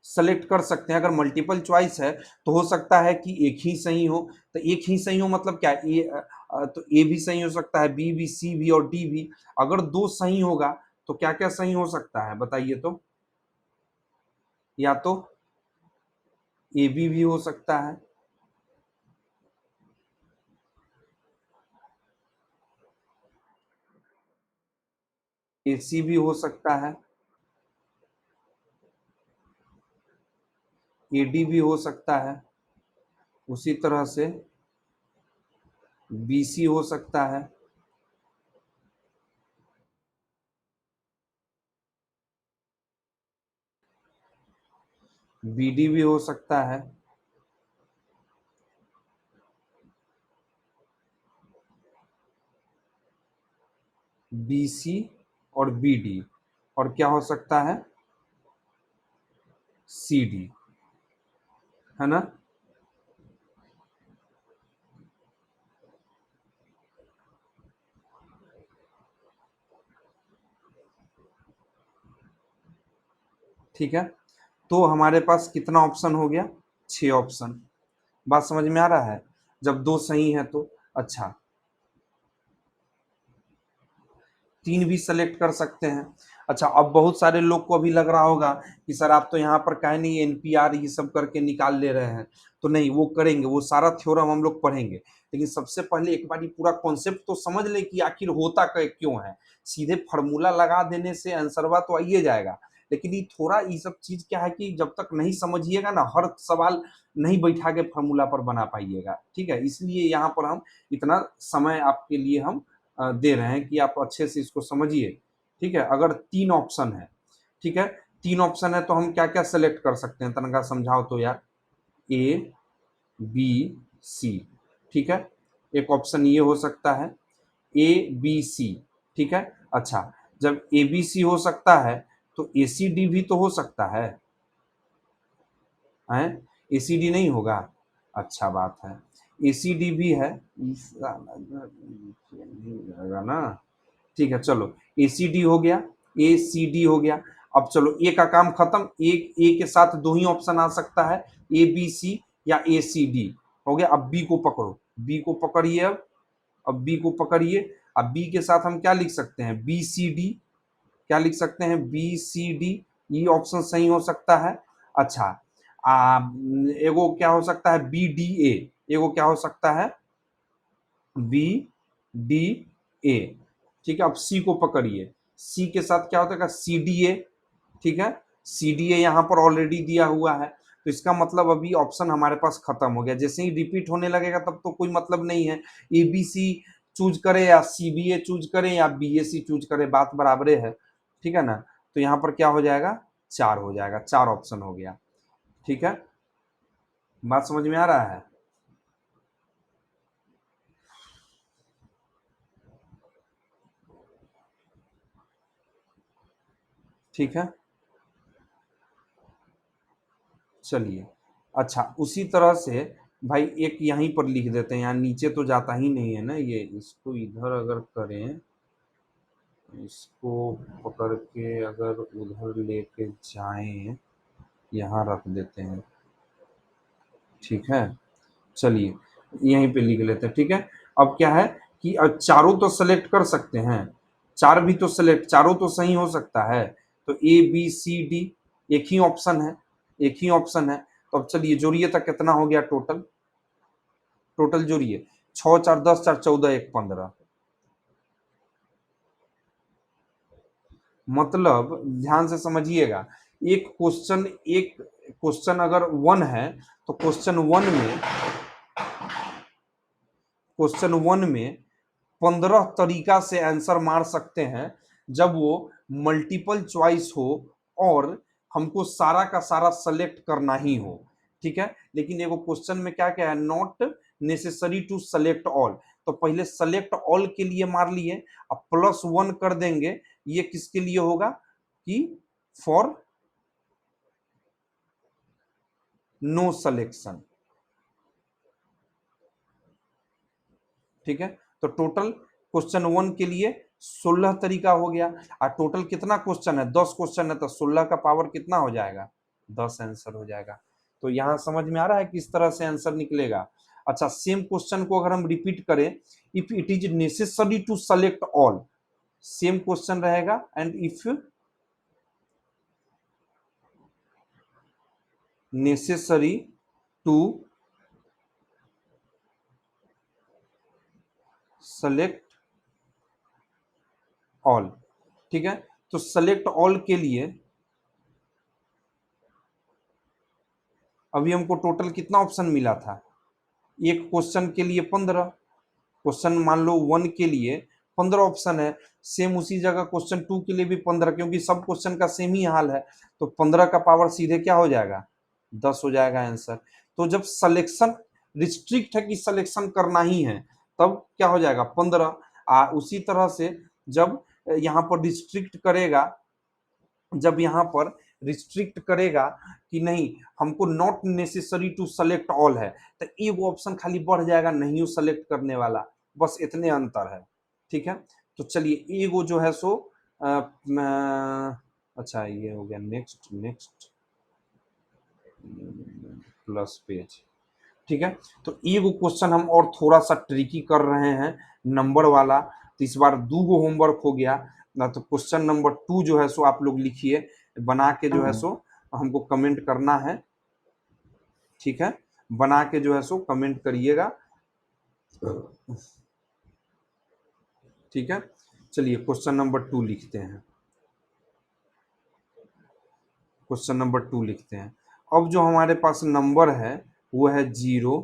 S1: सेलेक्ट कर सकते हैं। अगर मल्टीपल चॉइस है तो हो सकता है कि एक ही सही हो, तो एक ही सही हो मतलब क्या, तो ए भी सही हो सकता है, बी भी, सी भी और डी भी। अगर दो सही होगा तो क्या क्या सही हो सकता है बताइए तो। या तो ए बी भी हो सकता है, ए सी भी हो सकता है, ए डी भी हो सकता है, उसी तरह से बी सी हो सकता है, बी डी भी हो सकता है, बी सी और बी डी, और क्या हो सकता है, सी डी, है ना। ठीक है, तो हमारे पास कितना ऑप्शन हो गया, छह ऑप्शन। बात समझ में आ रहा है, जब दो सही है तो। अच्छा, तीन भी सेलेक्ट कर सकते हैं। अच्छा, अब बहुत सारे लोग को अभी लग रहा होगा कि सर आप तो यहाँ पर काहे नहीं एनपीआर ये सब करके निकाल ले रहे हैं। तो नहीं, वो करेंगे, वो सारा थ्योरम हम लोग पढ़ेंगे। लेकिन सबसे पहले एक बार ये पूरा कॉन्सेप्ट तो समझ ले कि आखिर होता क्यों है। सीधे फार्मूला लगा देने से आंसरवा तो आइए जाएगा, लेकिन ये थोड़ा ये सब चीज क्या है कि जब तक नहीं समझिएगा ना, हर सवाल नहीं बैठा के फार्मूला पर बना पाइएगा, ठीक है। इसलिए यहाँ पर हम इतना समय आपके लिए हम दे रहे हैं कि आप अच्छे से इसको समझिए, ठीक है। अगर तीन ऑप्शन है, ठीक है, तीन ऑप्शन है तो हम क्या क्या सेलेक्ट कर सकते हैं, तनका समझाओ तो यार। ए, बी, सी, ठीक है। एक ऑप्शन ये हो सकता है, ए, बी, सी, ठीक है। अच्छा, जब ए बी सी हो सकता है तो ए सी डी भी तो हो सकता है, ए सी डी नहीं होगा। अच्छा बात है, ए सी डी भी है, जाएगा ना। ठीक है, चलो ए सी डी हो गया, ए सी डी हो गया। अब चलो ए का काम खत्म, एक ए के साथ दो ही ऑप्शन आ सकता है, ए बी सी या ए सी डी, हो गया। अब बी को पकड़ो, बी को पकड़िए। अब बी को पकड़िए। अब बी के साथ हम क्या लिख सकते हैं, बी सी डी, क्या लिख सकते हैं, बी सी डी, ये ऑप्शन सही हो सकता है। अच्छा, एगो क्या हो सकता है, बी डी ए, एगो क्या हो सकता है, बी डी ए, ठीक है। अब सी को पकड़िए, सी के साथ क्या होता है, सी डी ए, ठीक है। सी डी ए यहाँ पर ऑलरेडी दिया हुआ है, तो इसका मतलब अभी ऑप्शन हमारे पास खत्म हो गया। जैसे ही रिपीट होने लगेगा तब तो कोई मतलब नहीं है, ए बी सी चूज करे या सी बी ए चूज करे या बी ए सी चूज करे, बात बराबरे है, ठीक है ना। तो यहाँ पर क्या हो जाएगा, चार हो जाएगा, चार ऑप्शन हो गया, ठीक है। बात समझ में आ रहा है। ठीक है, चलिए। अच्छा, उसी तरह से भाई एक यहीं पर लिख देते हैं, यहाँ नीचे तो जाता ही नहीं है ना ये, इसको इधर अगर करें, इसको पकड़ के अगर उधर लेके जाएं, यहाँ रख देते हैं, ठीक है। चलिए यहीं पे लिख लेते हैं, ठीक है। अब क्या है कि अब चारों तो सेलेक्ट कर सकते हैं, चार भी तो सेलेक्ट, चारों तो सही हो सकता है, तो ए बी सी डी एक ही ऑप्शन है, एक ही ऑप्शन है। तो अब चलिए जोड़िए, तक कितना हो गया टोटल, टोटल जोड़िए, 6 4 10 4 14 1 15। मतलब ध्यान से समझिएगा, एक क्वेश्चन, एक क्वेश्चन अगर वन है तो क्वेश्चन वन में 15 तरीका से आंसर मार सकते हैं जब वो मल्टीपल चॉइस हो और हमको सारा का सारा सेलेक्ट करना ही हो, ठीक है। लेकिन एगो क्वेश्चन में क्या क्या है, not necessary to select all, तो पहले सेलेक्ट ऑल के लिए मार लिए, अब +1 कर देंगे, ये किसके लिए होगा कि फॉर नो सिलेक्शन, ठीक है। तो टोटल क्वेश्चन वन के लिए 16 तरीका हो गया, और टोटल कितना क्वेश्चन है, 10 क्वेश्चन है, तो 16 का पावर कितना हो जाएगा, 10 आंसर हो जाएगा। तो यहां समझ में आ रहा है किस तरह से आंसर निकलेगा। अच्छा, सेम क्वेश्चन को अगर हम रिपीट करें, if it is necessary to select all, same question रहेगा, and if necessary to select all, ठीक है। तो सेलेक्ट ऑल के लिए अभी हमको टोटल कितना ऑप्शन मिला था, एक क्वेश्चन के लिए 15, क्वेश्चन मान लो वन के लिए 15 ऑप्शन है, सेम उसी जगह क्वेश्चन टू के लिए भी 15, क्योंकि सब क्वेश्चन का सेम ही हाल है, तो 15 का पावर सीधे क्या हो जाएगा, 10 हो जाएगा आंसर। तो जब सिलेक्शन रिस्ट्रिक्ट है कि सिलेक्शन करना ही है, तब क्या हो जाएगा 15। उसी तरह से जब यहाँ पर रिस्ट्रिक्ट करेगा, जब यहाँ पर रिस्ट्रिक्ट करेगा कि नहीं हमको not necessary to select all है, तो एक ऑप्शन खाली बढ़ जाएगा नहीं सेलेक्ट करने वाला, बस इतने अंतर है, ठीक है। तो चलिए एगो जो है सो अच्छा ये हो गया, नेक्स्ट नेक्स्ट प्लस पेज, ठीक है। तो एगो क्वेश्चन हम और थोड़ा सा ट्रिकी कर रहे हैं, नंबर वाला, तो इस बार 2 होमवर्क हो गया ना। तो क्वेश्चन नंबर 2 जो है सो आप लोग लिखिए, बना के जो है सो हमको कमेंट करना है, ठीक है। बना के जो है सो कमेंट करिएगा, ठीक है। चलिए क्वेश्चन नंबर 2 लिखते हैं, क्वेश्चन नंबर 2 लिखते हैं। अब जो हमारे पास नंबर है वो है 0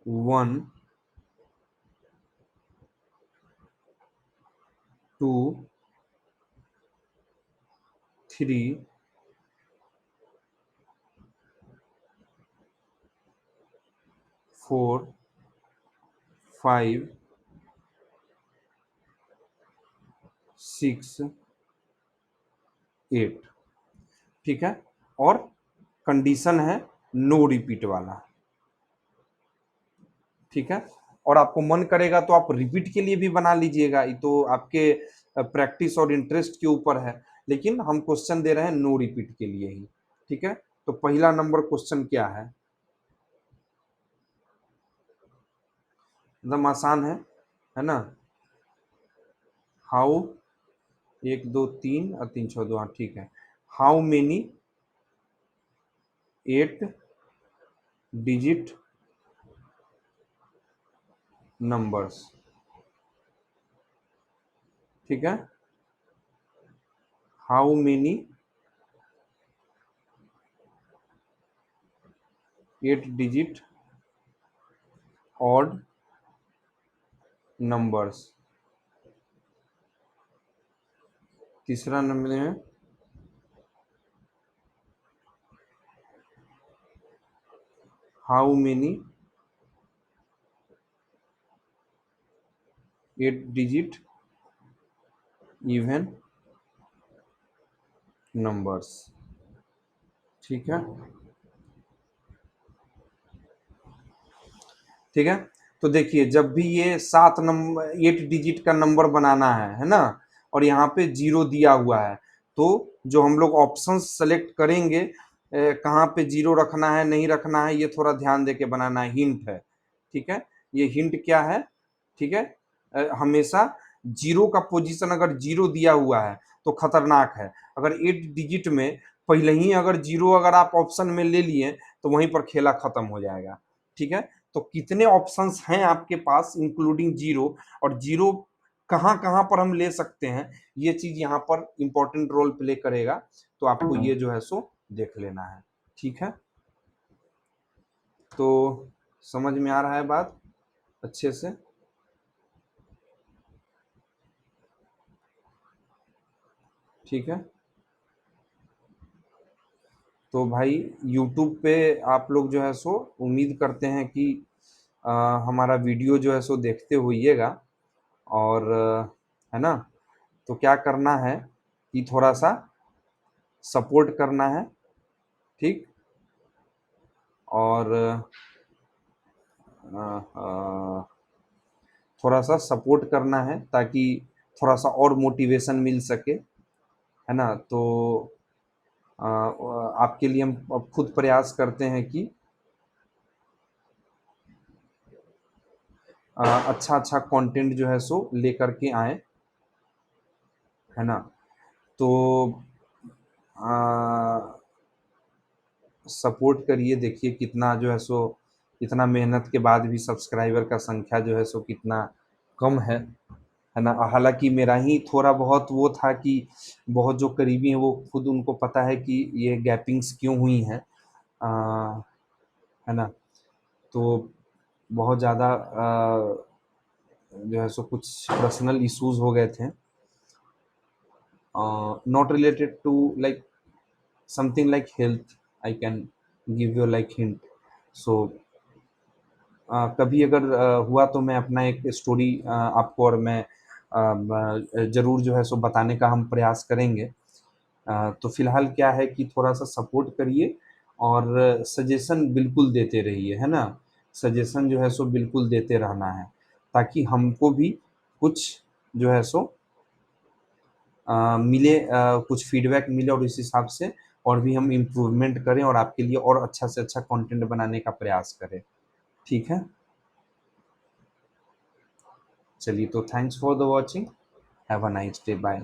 S1: 1 2 3 4 5 6 8, ठीक है। और कंडीशन है नो रिपीट वाला, ठीक है। और आपको मन करेगा तो आप रिपीट के लिए भी बना लीजिएगा, ये तो आपके प्रैक्टिस और इंटरेस्ट के ऊपर है, लेकिन हम क्वेश्चन दे रहे हैं नो रिपीट के लिए ही, ठीक है। तो पहला नंबर क्वेश्चन क्या है, एकदम आसान है ना। हाउ, 1 2 3 और 3 6 2 8, ठीक है। हाउ मेनी 8 डिजिट नंबर्स, ठीक है। How many 8 digit odd numbers, तीसरा नंबर है how many 8 digit even numbers, ठीक है, ठीक है। तो देखिए जब भी ये 7 नंबर 8 डिजिट का नंबर बनाना है ना, और यहाँ पे 0 दिया हुआ है, तो जो हम लोग ऑप्शन सेलेक्ट करेंगे कहाँ पे जीरो रखना है नहीं रखना है ये थोड़ा ध्यान दे के बनाना है, हिंट है, ठीक है। ये हिंट क्या है, ठीक है, हमेशा जीरो का पोजीशन अगर जीरो दिया हुआ है तो खतरनाक है। अगर 8 डिजिट में पहले ही अगर जीरो अगर आप ऑप्शन में ले लिए तो वहीं पर खेला खत्म हो जाएगा, ठीक है। तो कितने ऑप्शंस हैं आपके पास इंक्लूडिंग जीरो, और जीरो कहाँ कहाँ पर हम ले सकते हैं, ये चीज यहाँ पर इंपॉर्टेंट रोल प्ले करेगा। तो आपको ये जो है सो देख लेना है, ठीक है। तो समझ में आ रहा है बात अच्छे से? ठीक है। तो भाई YouTube पे आप लोग जो है सो उम्मीद करते हैं कि अ, हमारा वीडियो जो है सो देखते होइएगा, और है ना। तो क्या करना है कि थोड़ा सा सपोर्ट करना है, ठीक। और थोड़ा सा सपोर्ट करना है ताकि थोड़ा सा और मोटिवेशन मिल सके, है ना। तो आपके लिए हम अब खुद प्रयास करते हैं कि अच्छा अच्छा कंटेंट जो है सो लेकर के आए, है ना। तो सपोर्ट करिए, देखिए कितना जो है सो, इतना मेहनत के बाद भी सब्सक्राइबर का संख्या जो है सो कितना कम है ना। हालांकि मेरा ही थोड़ा बहुत वो था कि बहुत जो करीबी हैं वो खुद उनको पता है कि ये गैपिंग्स क्यों हुई हैं, है ना। तो बहुत ज़्यादा जो है सो कुछ पर्सनल इश्यूज हो गए थे, not related to like something like health, I can give you like hint. So कभी अगर हुआ तो मैं अपना एक स्टोरी आपको और मैं ज़रूर जो है सो बताने का हम प्रयास करेंगे। तो फिलहाल क्या है कि थोड़ा सा सपोर्ट करिए और सजेशन बिल्कुल देते रहिए, है ना। सजेशन जो है सो बिल्कुल देते रहना है ताकि हमको भी कुछ जो है सो मिले, कुछ फीडबैक मिले, और इस हिसाब से और भी हम इम्प्रूवमेंट करें और आपके लिए और अच्छा से अच्छा कंटेंट बनाने का प्रयास करें, ठीक है। चलिए, तो thanks for the watching, have a nice day, bye.